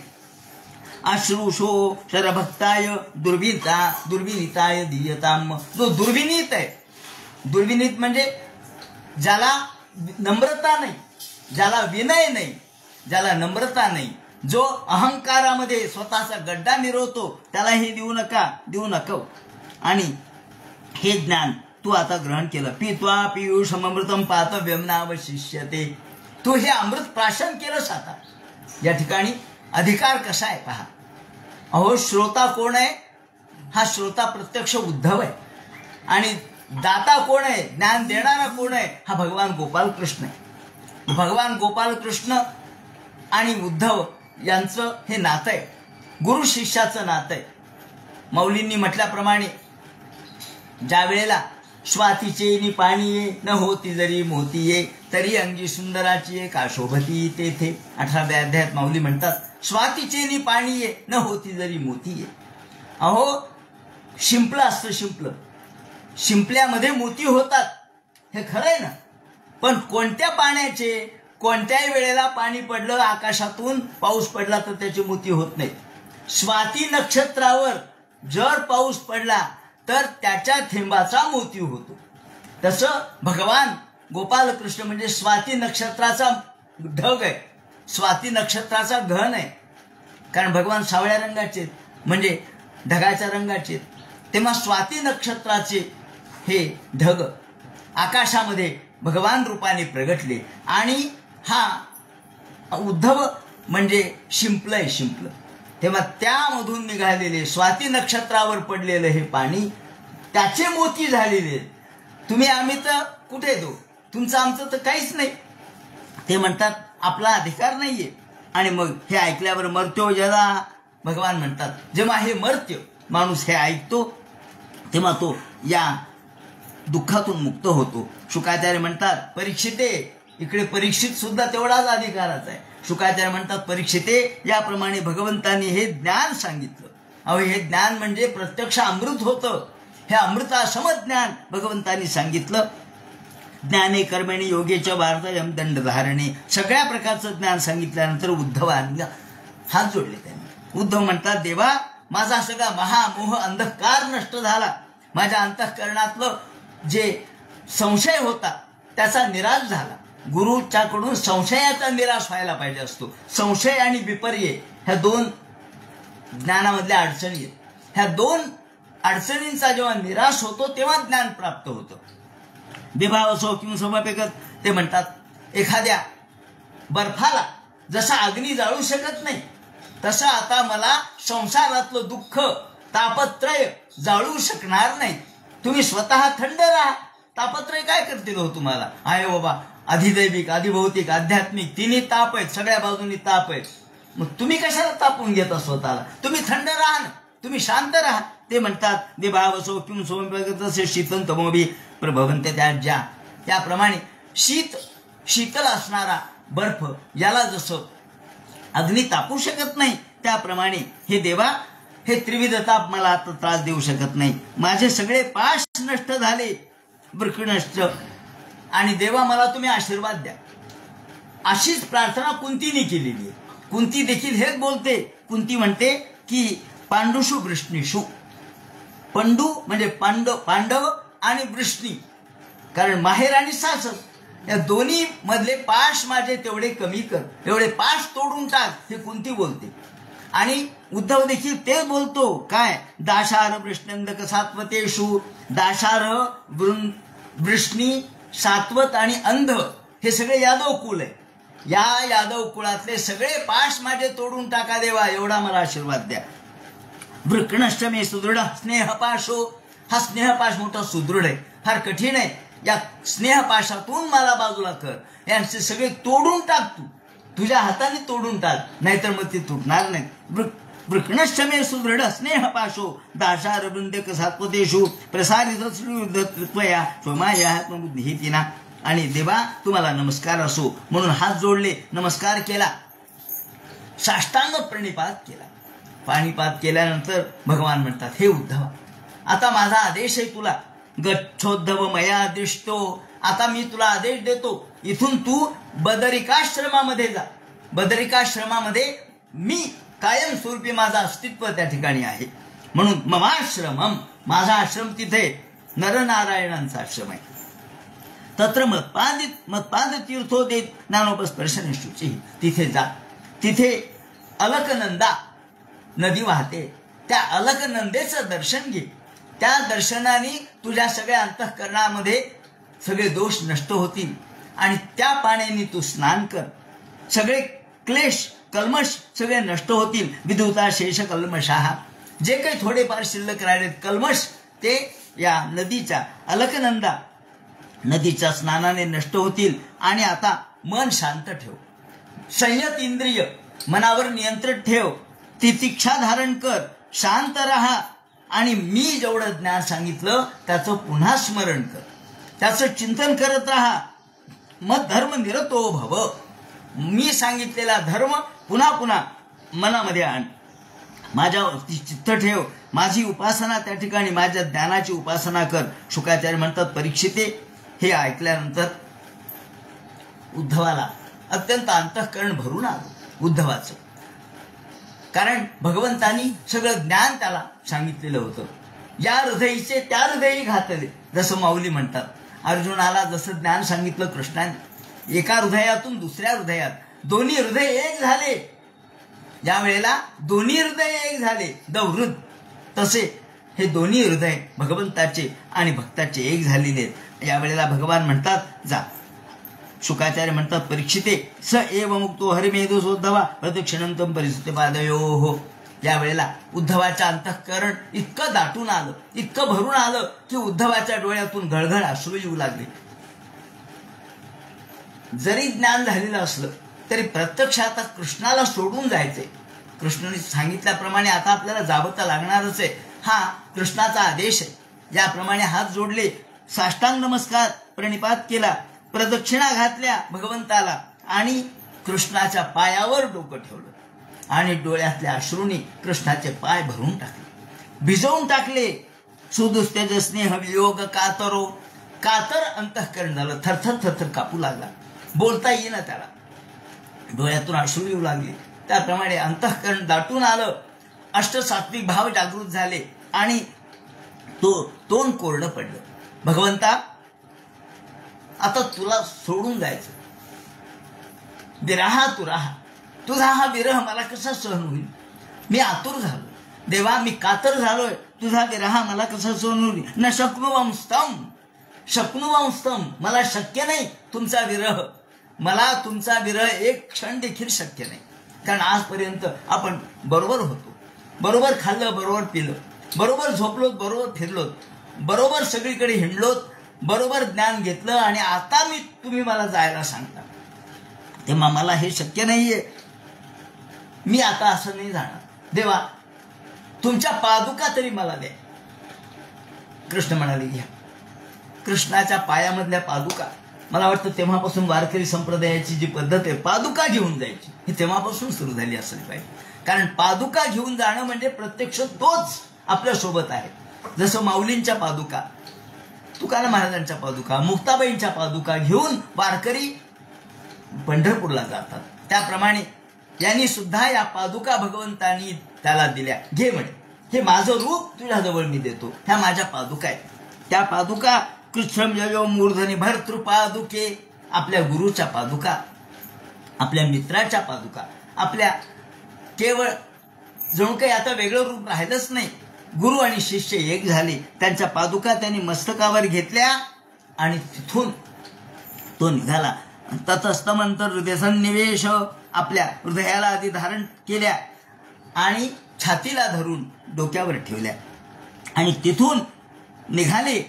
अश्रुशो शरभक्ताय दुर्विनीताय दीयताम. जो दुर्विनीत आहे, दुर्विनीत म्हणजे ज्याला नम्रता नाही, ज्याला विनय नाही, ज्याला नम्रता नाही, जो अहंकारामध्ये स्वतःचा गड्डा मिरवतो, त्याला हे देऊ नका. आणि हे ज्ञान तू आता ग्रहण केलं. पित्वा पियुषमृतम पातव्यम नावशिष्यते. तू हे अमृत प्राशन केलंस. आता या ठिकाणी अधिकार कसा आहे पहा. अहो, श्रोता कोण आहे? हा श्रोता प्रत्यक्ष उद्धव आहे. आणि दाता कोण आहे? ज्ञान देणारा कोण आहे? हा भगवान गोपालकृष्ण आहे. भगवान गोपालकृष्ण आणि उद्धव यांचं हे नातं आहे, गुरु शिष्याचं नातं आहे. मौलींनी म्हटल्याप्रमाणे, ज्या वेळेला स्वातीचे पाणी ये न होती जरी मोती ये, तरी अंगी सुंदराची ये का शोभती तेथे. 18व्या अध्यायात माऊली म्हणतात, स्वातीचे पाणी ये न होती जरी मोती ये. अहो, शिंपलं असतं, शिंपल्यामध्ये मोती होतात, हे खरं आहे ना. पण कोणत्या पाण्याचे, कोणत्याही वेळेला पाणी पडलं आकाशातून, पाऊस पडला तर त्याचे मोती होत नाहीत. स्वाती नक्षत्रावर जर पाऊस पडला तर त्याच्या थेंबाचा मोती होतो. तसं भगवान गोपालकृष्ण म्हणजे स्वाती नक्षत्राचा ढग आहे, स्वाती नक्षत्राचा घन आहे. कारण भगवान सावळ्या रंगाचे, म्हणजे ढगाच्या रंगाचे. तेव्हा स्वाती नक्षत्राचे हे ढग आकाशामध्ये भगवान रूपाने प्रगटले. आणि हा उद्धव म्हणजे शिंपलं आहे, शिंपलं. तेव्हा त्यामधून निघालेले स्वाती नक्षत्रावर पडलेलं हे पाणी, त्याचे मोती झालेले. तुम्ही आम्ही तर कुठे दो, तुमचं आमचं तर काहीच नाही. ते म्हणतात आपला अधिकार नाहीये. आणि मग हे ऐकल्यावर मर्त्यो जरा, भगवान म्हणतात, जेव्हा हे मर्त्य माणूस हे ऐकतो तेव्हा तो या दुःखातून मुक्त होतो. शुकाचार्य म्हणतात, परीक्षिते, इकडे परीक्षित सुद्धा तेवढाच अधिकाराचा आहे. शुकाचार्य म्हणतात, परीक्षिते, याप्रमाणे भगवंतांनी हे ज्ञान सांगितलं. अहो, हे ज्ञान म्हणजे प्रत्यक्ष अमृत होतं. हे अमृतासम ज्ञान भगवंतांनी सांगितलं. ज्ञाने कर्मेणे योगेच्या वार्तयम दंडधारणे. सगळ्या प्रकारचं ज्ञान सांगितल्यानंतर उद्धवांनी हात जोडले. त्यांनी उद्धव म्हणतात, देवा, माझा सगळा महामोह अंधकार नष्ट झाला. माझ्या अंतःकरणातलं जे संशय होता त्याचा निराश झाला. गुरुच्याकडून संशयाचा निराश व्हायला पाहिजे असतो. संशय आणि विपर्य ह्या दोन ज्ञानामधल्या अडचणी आहेत. ह्या दोन अडचणींचा जेव्हा निराश होतो तेव्हा ज्ञान प्राप्त होतं. विभाव असो किंवा समपेकत ते म्हणतात, एखाद्या बर्फाला जसा अग्नी जाळू शकत नाही तसं आता मला संसारातलं दुःख तापत्रय जाळू शकणार नाही. तुम्ही स्वतः थंड राहा, तापत्रय काय करतील हो तुम्हाला? आहे बाबा, अधिदैविक अधिभौतिक आध्यात्मिक तिन्ही ताप आहेत, सगळ्या बाजूनी ताप आहेत. मग तुम्ही कशाला तापून घेता स्वतःला? तुम्ही थंड राहा ना, तुम्ही शांत राहा. ते म्हणतात देभावसो किंवा सोमसे शीतन तमोबी प्रभवंत त्या त्याप्रमाणे शीतल असणारा बर्फ याला जसं अग्नी तापू शकत नाही त्याप्रमाणे हे देवा, हे त्रिविध ताप मला आता त्रास देऊ शकत नाही. माझे सगळे पाश नष्ट झाले, वृक्ष नष्ट, आणि देवा मला तुम्ही आशीर्वाद द्या. अशीच प्रार्थना कुंतीने केलेली आहे. कुंती देखील हेच बोलते. कुंती म्हणते की पांडुषु वृष्णीषु, पंडू म्हणजे पांडव आणि वृष्णी, कारण माहेर आणि सासर या दोन्ही मधले पाश माझे तेवढे कमी कर, एवढे पाश तोडून टाक, हे कुंती बोलते. आणि उद्धव देखील ते बोलतो काय, दाशार वृष्णंदक सात्वतेषु, दाशार वृष्णी सात्वत आणि अंध हे सगळे यादव कुल आहे. या यादव कुळातले सगळे पाश माझे तोडून टाका देवा, एवढा मला आशीर्वाद द्या. वृकणष्टमे सुदृढ स्नेहपाशो, हा स्नेहपाश मोठा सुदृढ आहे, फार कठीण आहे. या स्नेहपाशातून मला बाजूला कर, यांचे सगळे तोडून टाक, तू तुझ्या हाताने तोडून टाक, नाहीतर मग ते तुटणार नाही. वृकणष्टमे सुदृढ स्नेहपाशो दाशार वृंदक सात्वतेषु प्रसारित त्वया स्वमायात्मबुद्धीतिना. आणि देवा तुम्हाला नमस्कार असो म्हणून हात जोडले, नमस्कार केला, साष्टांग प्रणिपात केला. प्रणिपात केल्यानंतर भगवान म्हणतात, हे उद्धवा, आता माझा आदेश आहे तुला, गच्छोद्धव मया आदिष्टो, आता मी तुला आदेश देतो, इथून तू बदरिकाश्रमामध्ये जा. बदरिकाश्रमामध्ये मी कायमस्वरूपी माझं अस्तित्व त्या ठिकाणी आहे, म्हणून ममाश्रमम, माझा आश्रम तिथे नरनारायणांचा आश्रम आहे. तत्र मत्पाद तीर्थो देत ज्ञानोपस्पर्शन शुची, तिथे जा. तिथे अलकनंदा नदी वाहते, त्या अलकनंदेचं दर्शन घे. त्या दर्शनाने तुझ्या सगळ्या अंतःकरणामध्ये सगळे दोष नष्ट होतील आणि त्या पाण्याने तू स्नान कर. सगळे क्लेश कल्मश सगळे नष्ट होतील. विधुता शेष कल्मशाहा, जे काही थोडेफार शिल्लक राहिलेत कल्मश ते या नदीच्या अलकनंदा नदीच्या स्नानाने नष्ट होतील. आणि आता मन शांत ठेव, संयत इंद्रिय मनावर नियंत्रण ठेव, तितिक्षा धारण कर, शांत राहा आणि मी जेवढं ज्ञान सांगितलं त्याचं पुन्हा स्मरण कर, त्याचं चिंतन करत राहा. मग धर्म निरतो भव, मी सांगितलेला धर्म पुन्हा पुन्हा मनामध्ये आण, माझ्यावरती चित्त ठेव, माझी उपासना त्या ठिकाणी माझ्या ज्ञानाची उपासना कर. शुकाचार्य म्हणतात, परीक्षिते हे ऐकल्यानंतर उद्धवाला अत्यंत अंतःकरण भरून आलं उद्धवाचं, कारण भगवंतानी सगळं ज्ञान त्याला सांगितलेलं होतं. या हृदयीचे त्या हृदयी घातले, जसं माऊली म्हणतात. अर्जुनाला जसं ज्ञान सांगितलं कृष्णाने, एका हृदयातून दुसऱ्या हृदयात दोन्ही हृदय एक झाले. या वेळेला दोन्ही हृदय एक झाले दौहृद, तसे हे दोन्ही हृदय भगवंताचे आणि भक्ताचे एक झालेले आहेत. या वेळेला भगवान म्हणतात जा. शुकाचार्य म्हणतात, परीक्षिते स एव मुक्तो हरिमेधोसोद्धवा प्रदक्षिणंतम परिस्थिती पादयो हो. या वेळेला उद्धवाच्या अंतःकरण इतकं दाटून आलं, इतकं भरून आलं की उद्धवाच्या डोळ्यातून घळघळ अश्रू येऊ लागले. जरी ज्ञान झालेलं असलं तरी प्रत्यक्ष आता कृष्णाला सोडून जायचंय. कृष्णाने सांगितल्याप्रमाणे आता आपल्याला जावं तर लागणारच आहे. हा कृष्णाचा आदेश आहे. याप्रमाणे हात जोडले, साष्टांग नमस्कार प्रणिपात केला, प्रदक्षिणा घातल्या भगवंताला आणि कृष्णाच्या पायावर डोकं ठेवलं आणि डोळ्यातल्या अश्रूंनी कृष्णाचे पाय भरून टाकले, भिजवून टाकले. सुदुस्तेज स्नेह वियोग कातरो, कातर अंतःकरण झालं, थरथर थरथर कापू लागला, बोलता येईना त्याला, डोळ्यातून अश्रू येऊ लागले. त्याप्रमाणे अंतःकरण दाटून आलं, अष्टसात्विक भाव जागृत झाले आणि तोंड कोरडं पडलं. भगवंता, आता तुला सोडून जायचं. विरहा तू राहा. तुझा हा विरह मला कसा सहन होईल? मी आतुर झालो देवा, मी कातर झालोय. तुझा विरह मला कसा सहन होईल? न शक्नुवंस्तम, मला शक्य नाही तुमचा विरह. मला तुमचा विरह एक क्षण देखील शक्य नाही. कारण आजपर्यंत आपण बरोबर होतो, बरोबर खाल्लं, बरोबर पिलं, बरोबर झोपलोत, बरोबर फिरलोत, बरोबर सगळीकडे हिंडलोत, बरोबर ज्ञान घेतलं, आणि आता तुम्ही मला जायला सांगता, तेव्हा मला हे शक्य नाहीये. मी आता असं नाही जाणार. देवा, तुमच्या पादुका तरी मला द्या. कृष्ण म्हणाले, घ्या. कृष्णाच्या पायामधल्या पादुका. मला वाटतं तेव्हापासून वारकरी संप्रदायाची जी पद्धत आहे पादुका घेऊन जायची, ही तेव्हापासून सुरू झाली असेल पाहिजे. कारण पादुका घेऊन जाणं म्हणजे प्रत्यक्ष तोच आपल्या सोबत आहे. जसं माऊलींच्या पादुका, तुकाराम महाराजांच्या पादुका, मुक्ताबाईंच्या पादुका घेऊन वारकरी पंढरपूरला जातात. त्याप्रमाणे यांनी सुद्धा या पादुका भगवंतांनी त्याला दिल्या. घे म्हणे, हे माझं रूप तुझ्याजवळ मी देतो, ह्या माझ्या पादुका आहेत. त्या पादुका कृष्णम ययो मूर्धनी भर्तृपादुके, आपल्या गुरुच्या पादुका, आपल्या मित्राच्या पादुका, आपल्या केवळ जणू काही आता वेगळं रूप राहिलंच नाही. गुरु आणि शिष्य एक झाले. त्यांच्या पादुका त्यांनी मस्तकावर घेतल्या आणि तिथून तो निघाला. ततस्तमंतर हृदयसन्निवेश, आपल्या हृदयाला आधी धारण केल्या आणि छातीला धरून डोक्यावर ठेवल्या आणि तिथून निघाले,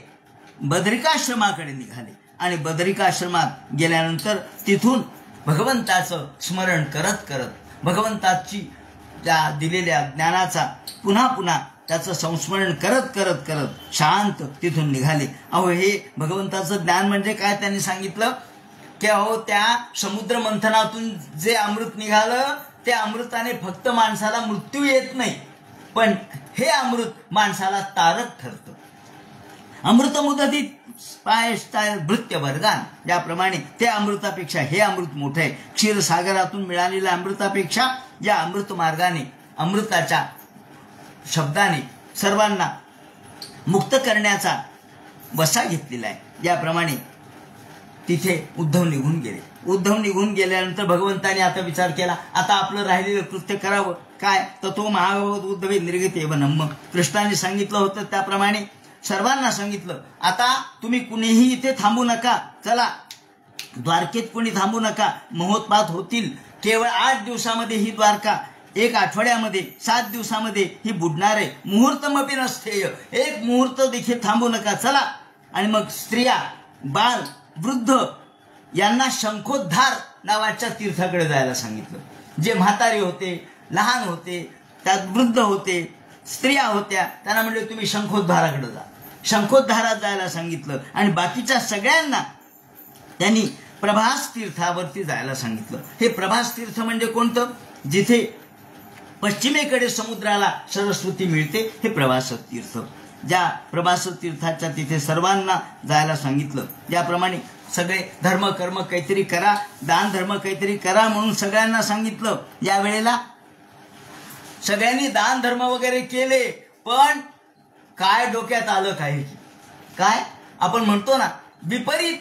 बदरिकाश्रमाकडे निघाले. आणि बदरिकाश्रमात गेल्यानंतर तिथून भगवंताचं स्मरण करत करत, भगवंताची त्या दिलेल्या ज्ञानाचा पुन्हा पुन्हा त्याचं संस्मरण करत करत करत शांत तिथून निघाले. अहो, हे भगवंताचं ज्ञान म्हणजे काय? त्यांनी सांगितलं की अहो, त्या समुद्र मंथनातून जे अमृत निघालं, त्या अमृताने फक्त माणसाला मृत्यू येत नाही, पण हे अमृत माणसाला तारक ठरतं. अमृत मुदतीत पायष्टाय भृत्य वर्गान, ज्याप्रमाणे त्या अमृतापेक्षा हे अमृत मोठं आहे. क्षीरसागरातून मिळालेल्या अमृतापेक्षा या अमृत मार्गाने, अमृताच्या शब्दाने सर्वांना मुक्त करण्याचा वसा घेतलेला आहे. ज्याप्रमाणे तिथे उद्धव निघून गेले. उद्धव निघून गेल्यानंतर भगवंताने आता विचार केला, आता आपलं राहिलेलं कृत्य करावं काय? तर तो महाभगवत उद्धवे निर्गत एव नम्म, कृष्णाने सांगितलं होतं त्याप्रमाणे सर्वांना सांगितलं, आता तुम्ही कुणीही इथे थांबू नका. चला, द्वारकेत कोणी थांबू नका. महोत्पात होतील. केवळ 8 दिवसामध्ये ही द्वारका, 1 आठवड्यामध्ये, 7 दिवसामध्ये ही बुडणार आहे. मुहूर्तमपि नस्थेय, एक मुहूर्त देखील थांबू नका. चला. आणि मग स्त्रिया, बाळ, वृद्ध यांना शंखोद्धार नावाच्या तीर्थाकडे जायला सांगितलं. जे म्हातारे होते, लहान होते, त्यात वृद्ध होते, स्त्रिया होत्या, त्यांना म्हणले तुम्ही शंखोद्धाराकडे जा. शंखोद्धारात जायला सांगितलं. आणि बाकीच्या सगळ्यांना त्यांनी प्रभास तीर्थावरती जायला सांगितलं. हे प्रभास तीर्थ म्हणजे कोणतं? जिथे पश्चिमेकडे समुद्राला सरस्वती मिळते, हे प्रभास तीर्थ. ज्या प्रभास तीर्थाच्या तिथे सर्वांना जायला सांगितलं. ज्याप्रमाणे सगळे धर्म कर्म काहीतरी करा, दान धर्म काहीतरी करा म्हणून सगळ्यांना सांगितलं. या वेळेला सगळ्यांनी दान धर्म वगैरे केले, पण काय डोक्यात आलं काय आपण म्हणतो ना, विपरीत.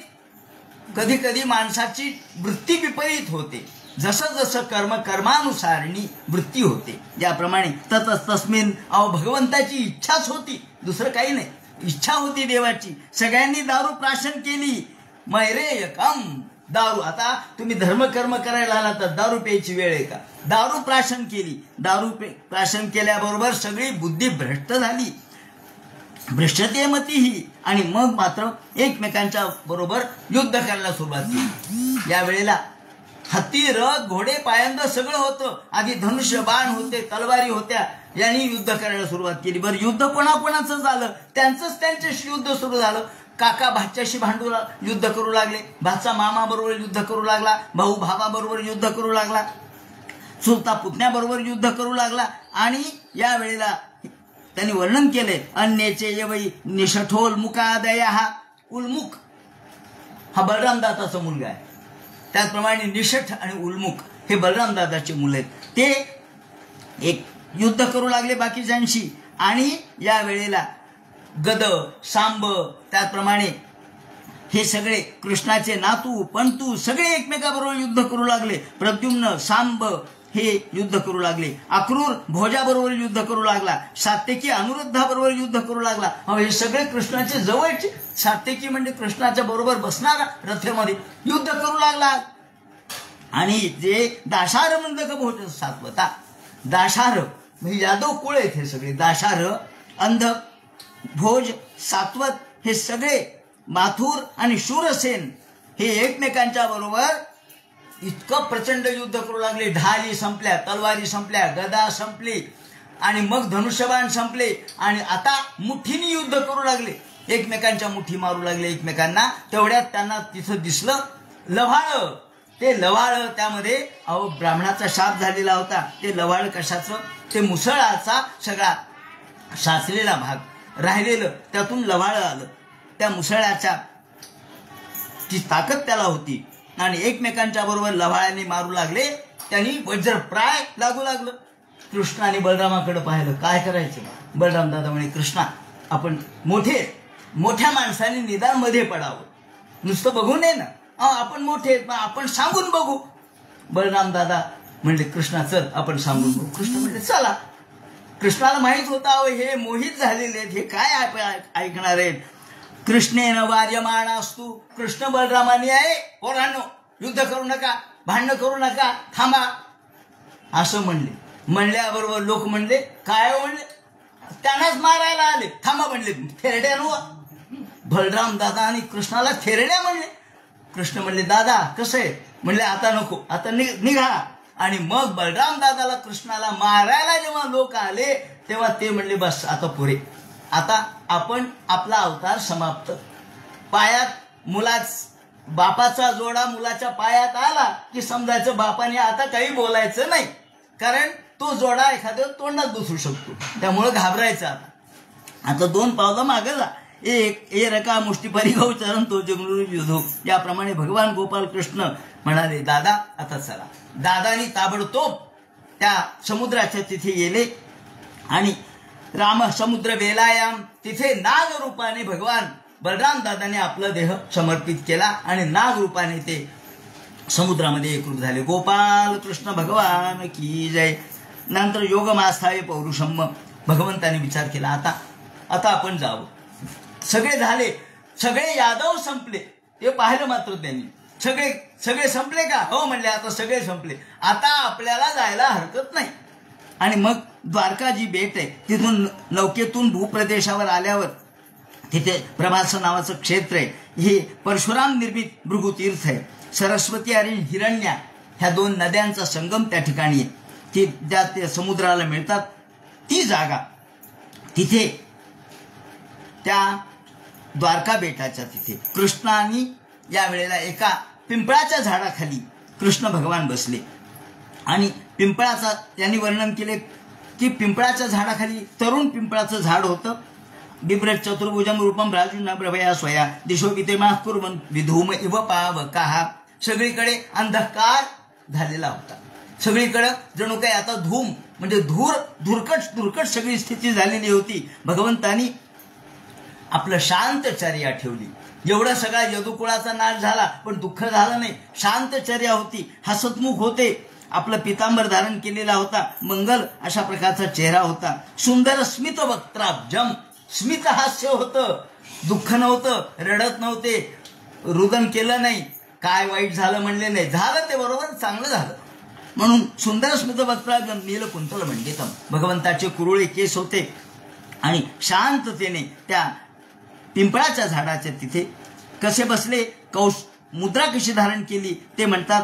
कधी कधी माणसाची वृत्ती विपरीत होते. जसं जसं कर्मानुसारणी वृत्ती होते. ज्याप्रमाणे तस्मिन, अहो भगवंताची इच्छाच होती, दुसरं काही नाही. इच्छा होती देवाची. सगळ्यांनी दारू प्राशन केली. मैरे कम दारू. आता तुम्ही धर्मकर्म करायला आला तर दारू प्यायची वेळ आहे का? दारू प्राशन केली. दारू प्राशन केल्याबरोबर सगळी बुद्धी भ्रष्ट झाली, भ्रष्टतेमती ही. आणि मग मात्र एकमेकांच्या बरोबर युद्ध करायला सुरुवात केली. या वेळेला हत्ती, रथ, घोडे, पायंद सगळं होतं. आधी धनुष्य, बाण होते, तलवारी होत्या. यांनी युद्ध करायला सुरुवात केली. बरं, युद्ध कोणाकोणाचं झालं? त्यांच्याशी युद्ध सुरू झालं. काका भाच्याशी युद्ध करू लागले, भाचा मामा बरोबर युद्ध करू लागला, भाऊ भावाबरोबर युद्ध करू लागला, चुलता पुतण्याबरोबर युद्ध करू लागला. आणि या वेळेला त्यांनी वर्णन केले, अन्यचे यवई निषठोल मुकादया. हा उल्मुख हा बलरामदाताचा मुलगा आहे. त्याचप्रमाणे निषठ आणि उल्मुख हे बलरामदादाचे मुलं आहेत. ते एक युद्ध करू लागले बाकीच्यांशी. आणि या वेळेला गद, सांब, त्याचप्रमाणे हे सगळे कृष्णाचे नातू पंतू सगळे एकमेकाबरोबर युद्ध करू लागले. प्रद्युम्न, सांब हे युद्ध करू लागले. अक्रूर भोजाबरोबर युद्ध करू लागला. सात्यकी अनुरुद्धाबरोबर युद्ध करू लागला. हे सगळे कृष्णाचे जवळचे. सात्यकी म्हणजे कृष्णाच्या बरोबर बसणारा रथेमध्ये युद्ध करू लागला. आणि जे दाशार मंदक भोज सात्वता, दाशार म्हणजे यादव कुळ आहेत हे सगळे. दाशार, अंध, भोज, सात्वत हे सगळे माथुर आणि शूरसेन हे एकमेकांच्या बरोबर इतकं प्रचंड युद्ध करू लागले. ढाली संपल्या, तलवारी संपल्या, गदा संपली आणि मग धनुष्यबाण संपले आणि आता मुठीने युद्ध करू लागले. एकमेकांच्या मुठी मारू लागले एकमेकांना. तेवढ्यात त्यांना तिथं दिसलं लव्हाळ. ते लव्हाळ त्यामध्ये ब्राह्मणाचा शाप झालेला होता. ते लव्हाळ कशाचं? ते मुसळाचा सगळा साचलेला भाग राहिलेलं त्यातून लव्हाळ आलं. त्या मुसळाच्या ती ताकद त्याला होती आणि एकमेकांच्या बरोबर लव्हाळ्यांनी मारू लागले. त्यांनी वज्र प्राय लागू लागलं. कृष्ण आणि बलरामाकडे पाहिलं. काय करायचं? बलराम दादा म्हणे कृष्णा आपण मोठ्या माणसाने निदान मध्ये पडावं. नुसतं बघू नये ना. आपण मोठे आपण सांगून बघू. बलराम दादा म्हणले कृष्णा चल आपण सांगून बघू. कृष्ण म्हणले चला. कृष्णाला माहित होता हे मोहित झालेले आहेत. हे काय ऐकणार आहेत? कृष्णेन वार्यमाण असतो. कृष्ण बलरामाने आहे पोरांनो युद्ध करू नका, भांडणं करू नका, थांबा असं म्हणल्याबरोबर लोक म्हणले काय म्हणले? त्यांनाच मारायला आले. थांबा म्हणले. थेरड्या नो. बलराम दादा आणि कृष्णाला थेरड्या म्हणले. कृष्ण म्हणले दादा कसं आहे? म्हणले आता नको, आता निघा. आणि मग बलराम दादाला कृष्णाला मारायला जेव्हा लोक आले तेव्हा ते म्हणले बस आता पुरे. आता आपण आपला अवतार समाप्त. पायात बापाचा जोडा मुलाच्या पायात आला की समजायचं बापाने आता काही बोलायचं नाही. कारण तो जोडा एखाद्या तोंडात बसू शकतो. त्यामुळे घाबरायचं. आता 2 पावलं मागे जा. एक ए रका मुष्टीपारी गौ चरण तो जगलू युधो. याप्रमाणे भगवान गोपाल कृष्ण म्हणाले दादा आता चला. दादानी ताबडतोब त्या समुद्राच्या तिथे गेले आणि राम समुद्र वेलायाम तिथे नाग रूपाने भगवान बलराम दादाने आपला देह समर्पित केला आणि नाग रूपाने ते समुद्रामध्ये एकरूप झाले. गोपाल कृष्ण भगवान की जय. नंतर योगमास्थाय पौरुषम. भगवंताने विचार केला आता आपण जावं. सगळे झाले. सगळे यादव संपले. ते पाहिलं मात्र त्यांनी. सगळे संपले का? हो म्हणले आता सगळे संपले. आता आपल्याला जायला हरकत नाही. आणि मग द्वारका जी बेट आहे तिथून लौकेतून भूप्रदेशावर आल्यावर तिथे प्रभास नावाचं क्षेत्र आहे. हे परशुराम निर्मित भृगुतीर्थ आहे. सरस्वती आणि हिरण्या ह्या 2 नद्यांचा संगम त्या ठिकाणी आहे. ती ज्या ते समुद्राला मिळतात ती जागा तिथे त्या द्वारका बेटाच्या तिथे कृष्णाने या वेळेला एका पिंपळाच्या झाडाखाली कृष्ण भगवान बसले. आणि पिंपळाचा यांनी वर्णन केले की पिंपळाच्या झाडाखाली तरुण पिंपळाचं झाड होतं. बिभ्रत चतुर्भुजम रूपम राजूना प्रभया स्वया दिशो वितेमा कुर्वन विधूम इव पावकाहा. सगळीकडे अंधकार झालेला होता. सगळीकडे जणू काही आता धूम म्हणजे धुरकट सगळी स्थिती झालेली होती. भगवंतानी आपलं शांतचर्या ठेवली. एवढा सगळा यदुकुळाचा नाश झाला पण दुःख झालं नाही. शांतचर्या होती. हसतमुख होते. आपलं पितांबर धारण केलेला होता. मंगल अशा प्रकारचा चेहरा होता. सुंदर स्मित वक्त्राब्जम. स्मित हास्य होतं. दुःख नव्हतं. रडत नव्हते. रुदन केलं नाही. काय वाईट झालं म्हणले नाही. झालं ते बरोबर चांगलं झालं. म्हणून सुंदर स्मित वक्त्राब्जम नीलकुंतल मंडितम. भगवंताचे कुरुळे केस होते आणि शांततेने त्या पिंपळाच्या झाडाच्या तिथे कसे बसले. मुद्रा कशी धारण केली ते म्हणतात.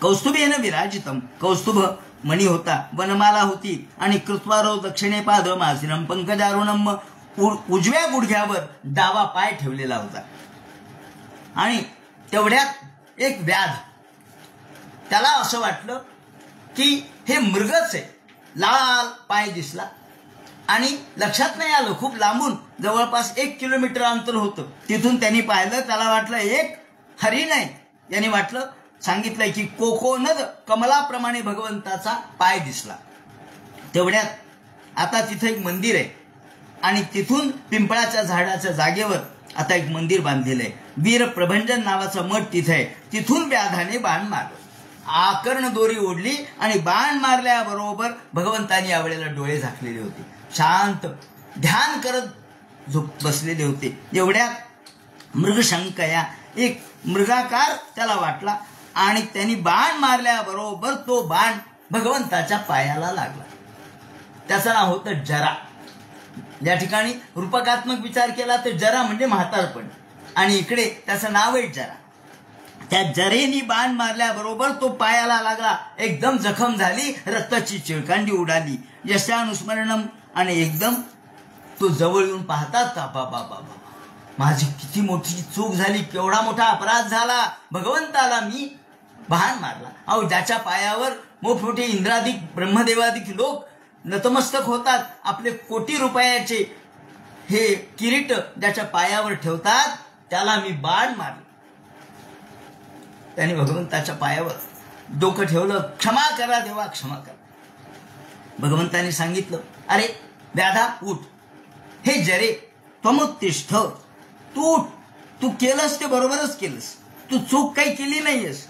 कौस्तुभेन विराजितम. कौस्तुभ मणी होता. वनमाला होती आणि कृत्वारो दक्षिणे पाद मासिनम पंकजारुणम. उजव्या गुडघ्यावर डावा पाय ठेवलेला होता. आणि तेवढ्यात एक व्याध. त्याला असं वाटलं की हे मृगच आहे. लाल पाय दिसला आणि लक्षात नाही आलं. खूप लांबून जवळपास 1 किलोमीटर अंतर होतं. तिथून त्यांनी पाहिलं. त्याला वाटलं एक हरिण आहे. यांनी वाटलं सांगितलंय की कोकोनद कमलाप्रमाणे भगवंताचा पाय दिसला. तेवढ्यात आता तिथे एक मंदिर आहे आणि तिथून पिंपळाच्या झाडाच्या जागेवर आता एक मंदिर बांधलेलं आहे. वीर प्रभंजन नावाचा मठ तिथे आहे. तिथून व्याधाने बाण मारलं, आकर्ण दोरी ओढली आणि बाण मारल्याबरोबर भगवंतांनी यावेळेला डोळे झाकलेले होते, शांत ध्यान करत बसलेले होते. एवढ्यात मृगशंकया एक मृगाकार त्याला वाटला आणि त्यांनी बाण मारल्याबरोबर तो बाण भगवंताच्या पायाला लागला. त्याचं नाव होतं जरा. या ठिकाणी रूपकात्मक विचार केला तर जरा म्हणजे म्हातारपण, आणि इकडे त्याचं नाव आहे जरा. त्या जरेनी बाण मारल्याबरोबर तो पायाला लागला, एकदम जखम झाली, रक्ताची चिळकांडी उडाली. यशानुस्मरणम, आणि एकदम तो जवळ येऊन पाहतात, बाबा माझी किती मोठी चूक झाली, केवढा मोठा अपराध झाला, भगवंताला मी बाण मारला. अहो, ज्याच्या पायावर मोठमोठे इंद्राधिक ब्रह्मदेवाधिक लोक नतमस्तक होतात, आपले कोटी रुपयाचे हे किरीट ज्याच्या पायावर ठेवतात, त्याला मी बाण मारले. त्याने भगवंताच्या पायावर डोकं ठेवलं, क्षमा करा देवा, क्षमा करा. भगवंताने सांगितलं, अरे व्याधा उठ, हे जरे त्वमुत्तिष्ठ, तू केलंस ते बरोबरच केलंस, तू चूक काही केली नाहीयेस,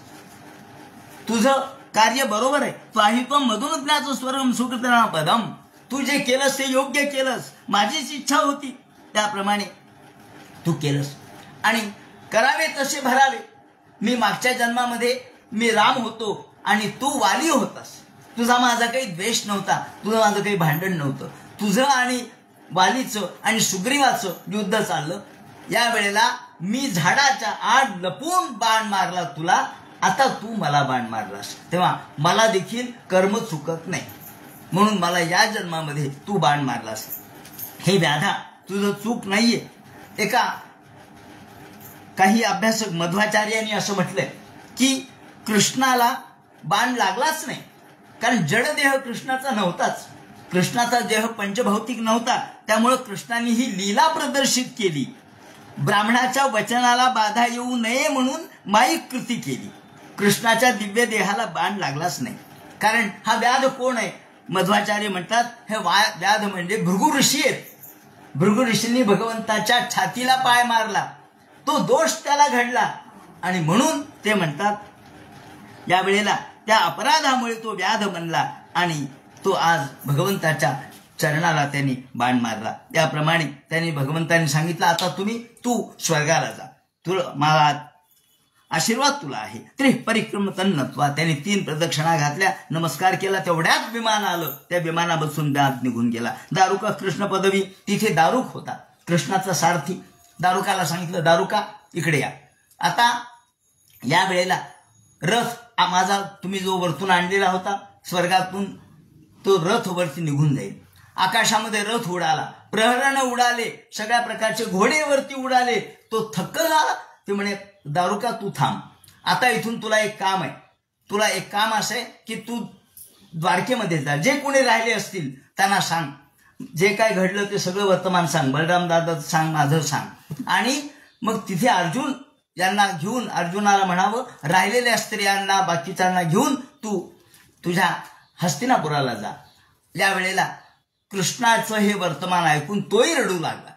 तुझं कार्य बरोबर आहे. त्वाहित्वम मधून ज्ञाचं स्वर्गम सुकृतना पदम, तू जे केलंस ते योग्य केलंस, माझीच इच्छा होती त्याप्रमाणे तू केलंस आणि करावे तसे भरावे. मी मागच्या जन्मामध्ये मी राम होतो आणि तू वाली होतास, तुझा माझा काही द्वेष नव्हता, तुझं माझं काही भांडण नव्हतं. तुझं आणि वालीचं आणि सुग्रीवाचं युद्ध चाललं. या वेळेला मी झाडाच्या आड लपून बाण मारला तुला, आता तू मला बाण मारलास, तेव्हा मला देखील कर्म चुकत नाही, म्हणून मला या जन्मामध्ये तू बाण मारलास. हे व्याधा, तुझं चूक नाहीये. काही अभ्यासक मध्वाचार्यांनी असं म्हटलंय की कृष्णाला बाण लागलाच नाही, कारण जडदेह कृष्णाचा नव्हताच, कृष्णाचा देह पंचभौतिक नव्हता. त्यामुळं कृष्णाने ही लीला प्रदर्शित केली, ब्राह्मणाच्या वचनाला बाधा येऊ नये म्हणून माईक कृती केली. कृष्णाच्या दिव्य देहाला बाण लागलाच नाही. कारण हा व्याध कोण आहे? मध्वाचार्य म्हणतात, हे व्याध म्हणजे भृगु ऋषी आहेत. भृगु ऋषींनी भगवंताच्या छातीला पाय मारला, तो दोष त्याला घडला, आणि म्हणून ते म्हणतात या वेळेला त्या अपराधामुळे तो व्याध बनला आणि तो आज भगवंताच्या चरणाला त्यांनी बाण मारला. त्याप्रमाणे त्यांनी भगवंतांनी सांगितलं, आता तू स्वर्गाला जा, तुला मला आशीर्वाद तुला आहे. त्रिपरिक्रम तन्नत्वा, त्यांनी 3 प्रदक्षिणा घातल्या, नमस्कार केला, तेवढ्यात विमान आलं, त्या विमाना बसून व्याध निघून गेला. दारुका कृष्ण पदवी, तिथे दारुक होता, कृष्णाचा सारथी. दारुकाला सांगितलं, दारुका इकडे या. आता या वेळेला रथ माझा तुम्ही जो वरतून आणलेला होता स्वर्गातून, तो रथ वरती निघून जाईल. आकाशामध्ये रथ उडाला, प्रहरण उडाले, सगळ्या प्रकारचे घोडे वरती उडाले. तो थक्क झाला. ते म्हणे, दारुका तू थांब, आता इथून तुला एक काम आहे. तुला एक काम असं आहे की तू द्वारकेमध्ये जा, जे कोणी राहिले असतील त्यांना सांग, जे काय घडलं ते सगळं वर्तमान सांग, बलराम दादा सांग, माझं सांग. आणि मग तिथे अर्जुन यांना घेऊन, अर्जुनाला म्हणावं, राहिलेल्या स्त्रियांना बाकीच्यांना घेऊन तू तुझ्या हस्तिनापुराला जा. या वेळेला कृष्णाचं हे वर्तमान ऐकून तोही रडू लागला.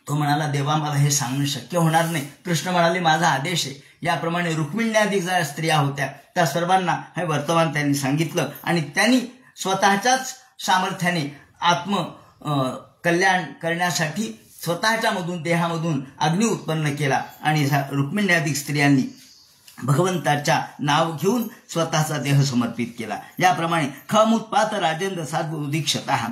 तो म्हणाला, देवा मला हे सांगणं शक्य होणार नाही. कृष्ण म्हणाले, माझा आदेश आहे. याप्रमाणे रुक्मिण्याधिक ज्या स्त्रिया होत्या त्या सर्वांना हे वर्तमान त्यांनी सांगितलं आणि त्यांनी स्वतःच्याच सामर्थ्याने आत्म कल्याण करण्यासाठी स्वतःच्या मधून देहामधून अग्नी उत्पन्न केला आणि रुक्मिण्याधिक स्त्रियांनी भगवंताच्या नाव घेऊन स्वतःचा देह समर्पित केला. याप्रमाणे खमुत्पात राजेंद्र साधू दीक्षतः,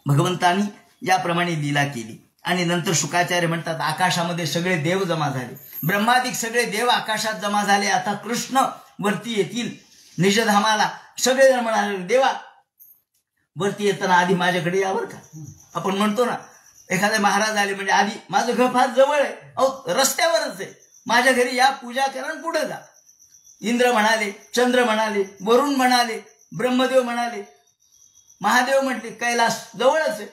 भगवंतांनी याप्रमाणे लीला केली. आणि नंतर शुकाचार्य म्हणतात, आकाशामध्ये सगळे देव जमा झाले, ब्रह्मादिक सगळे देव आकाशात जमा झाले. आता कृष्ण वरती येतील निजधामाला. सगळेजण म्हणाले, देवा वरती येताना आधी माझ्याकडे यावर का. आपण म्हणतो ना, एखादे महाराज आले म्हणजे आधी माझं घर फार जवळ आहे, अहो रस्त्यावरच आहे, माझ्या घरी या, पूजा करा, पुढे जा. इंद्र म्हणाले, चंद्र म्हणाले, वरुण म्हणाले, ब्रह्मदेव म्हणाले, महादेव म्हटले, कैलास जवळच आहे.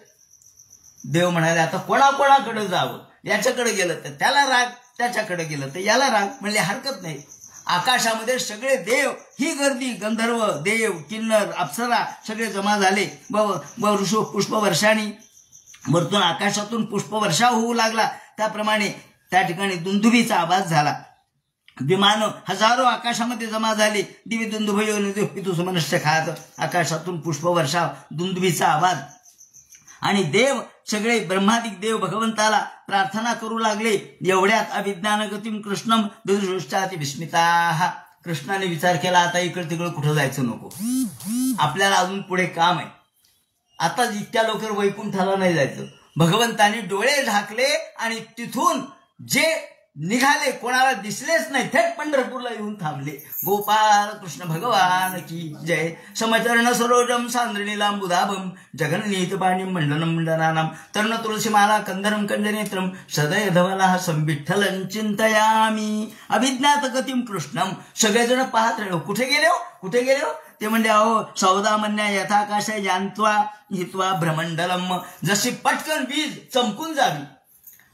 देव म्हणाले, आता कोणाकोणाकडे जावं, याच्याकडे गेलं तर त्याला राग, त्याच्याकडे गेलं तर याला राग. म्हणले हरकत नाही. आकाशामध्ये सगळे देव, ही गर्दी, गंधर्व, देव, किन्नर, अप्सरा सगळे जमा झाले. पुष्पवर्षांनी वरतून आकाशातून पुष्पवर्षाव होऊ लागला. त्याप्रमाणे त्या ठिकाणी दुंदुभीचा आवाज झाला. विमान हजारो आकाशामध्ये जमा झाले. दिवी दुंदुभयो मनुष्य खात. आकाशातून पुष्पवर्षाव, दुंदुभीचा आवाज आणि देव सगळे ब्रह्मादिक देव भगवंताला प्रार्थना करू लागले. एवढ्यात अभिज्ञानगतीम कृष्णम दुर्दृष्टाति विस्मिताः. कृष्णाने विचार केला, आता इकडे तिकडे कुठं जायचं नको, आपल्याला अजून पुढे काम आहे, आता इतक्या लवकर वैकुंठाला नाही जायचं. भगवंताने डोळे झाकले आणि तिथून जे निघाले कोणाला दिसलेच नाही, थेट पंढरपूरला येऊन थांबले. गोपाल कृष्ण भगवान की जय. समचरण सरोजम सांद्रिणी लांबुदाभम जगन्नीत पाणी मंडनम मंडनानाम तर्ण तुलसी माला कंदरम कंजनेत्रम सदय धवला संविठ्ठलं चिंतयामी. अभिज्ञात गतीम कृष्णम. सगळेजण पाहत राहिले, कुठे गेले हो, कुठे गेले हो. ते म्हणजे अहो सौदामन्या यथाकाशे जांत्वा हित्वा भ्रमंडलम. जशी पटकन वीज चमकून जावी,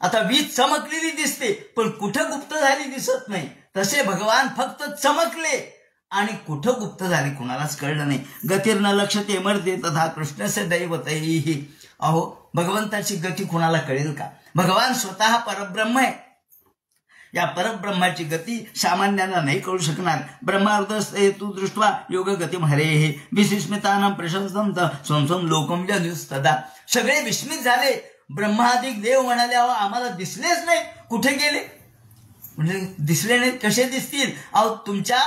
आता वीज चमकलेली दिसते पण कुठं गुप्त झाली दिसत नाही, तसे भगवान फक्त चमकले आणि कुठं गुप्त झाले कुणालाच कळलं नाही. गतिर्न लक्षते मर्ते तथा कृष्णस्य दैवतैहि. अहो भगवंताची गती कुणाला कळेल का. भगवान स्वतः परब्रह्म आहे. या परब्रह्माची गती सामान्यांना नाही कळू शकणार. ब्रह्मार्धस्ते तू दृष्ट्वा योग गतिम हरेः विस्मितानां प्रशंसंत स्वं लोकम जनुस्तदा. सगळे विस्मित झाले. ब्रह्मादिक देव म्हणाले, अहो आम्हाला दिसलेच नाही, कुठे गेले. म्हणजे दिसले नाहीत, कसे दिसतील. अहो तुमच्या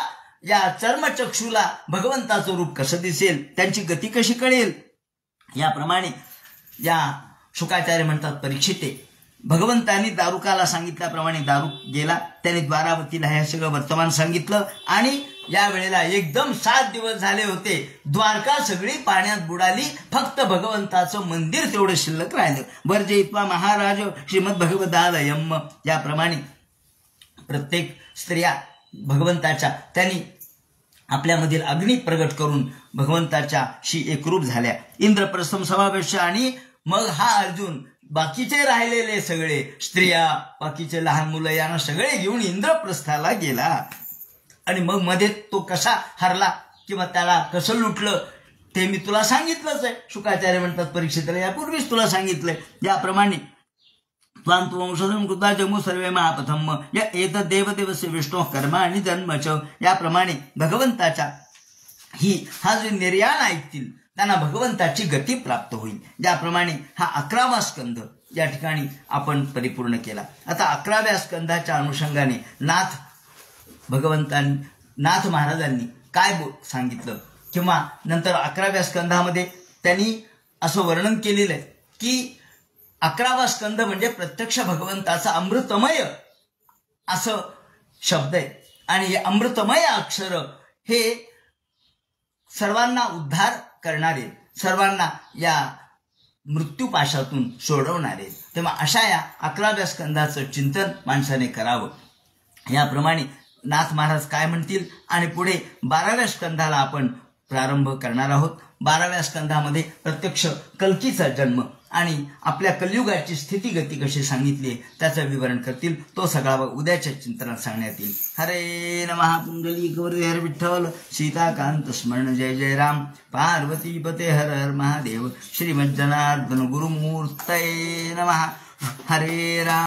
या चर्मचक्षुला भगवंताचं रूप कसं दिसेल, त्यांची गती कशी कळेल. याप्रमाणे या शुकाचार्य म्हणतात, परीक्षिते भगवंतांनी दारुकाला सांगितल्याप्रमाणे दारुक गेला. त्याने द्वारावतीला हे सगळं वर्तमान सांगितलं आणि या वेळेला एकदम 7 दिवस झाले होते. द्वारका सगळी पाण्यात बुडाली, फक्त भगवंताचं मंदिर तेवढं शिल्लक राहिलं. वर्जयित्वा महाराज श्रीमद भगवदालयम. याप्रमाणे प्रत्येक स्त्रिया भगवंताच्या त्यांनी आपल्यामधील अग्नी प्रगट करून भगवंताच्या शी एकरूप झाल्या. इंद्रप्रस्थम समावेश. आणि मग हा अर्जुन बाकीचे राहिलेले सगळे स्त्रिया, बाकीचे लहान मुलं यांना सगळे घेऊन इंद्रप्रस्थाला गेला. आणि मग मध्ये तो कसा हरला किंवा त्याला कसं लुटलं ते मी तुला सांगितलंच आहे. शुकाचार्य म्हणतात, परीक्षितला यापूर्वीच तुला सांगितलंय. याप्रमाणे त्वांतवंशधम कृता जमू सर्वे महापथम या एत देवदेवस्य विष्णू कर्म आणि जन्मच. याप्रमाणे भगवंताच्या हा जो निर्याण ऐकतील त्यांना भगवंताची गती प्राप्त होईल. ज्याप्रमाणे हा 11वा स्कंध या ठिकाणी आपण परिपूर्ण केला. आता 11व्या स्कंधाच्या अनुषंगाने नाथ महाराजांनी काय सांगितलं किंवा नंतर 11व्या स्कंधामध्ये त्यांनी असं वर्णन केलेलं आहे की 11वा स्कंध म्हणजे प्रत्यक्ष भगवंताचा अमृतमय असं शब्द आहे. आणि हे अमृतमय अक्षर हे सर्वांना उद्धार करणारे, सर्वांना या मृत्यूपाशातून सोडवणारे. तेव्हा अशा या 11व्या स्कंधाचं चिंतन माणसाने करावं. याप्रमाणे नाथ महाराज काय म्हणतील आणि पुढे 12व्या स्कंधाला आपण प्रारंभ करणार आहोत. 12व्या स्कंधामध्ये प्रत्यक्ष कल्कीचा जन्म आणि आपल्या कलियुगाची स्थितीगती कशी सांगितली त्याचं विवरण करतील. तो सगळा उद्याच्या चिंतनात सांगण्यात येईल. हरे नमः. पुंडलिक हर विठ्ठल सीताकांत स्मरण. जय जय राम. पार्वती पते हर हर महादेव. श्रीमज्जनार्दन गुरुमूर्तये नमः. हरे राम.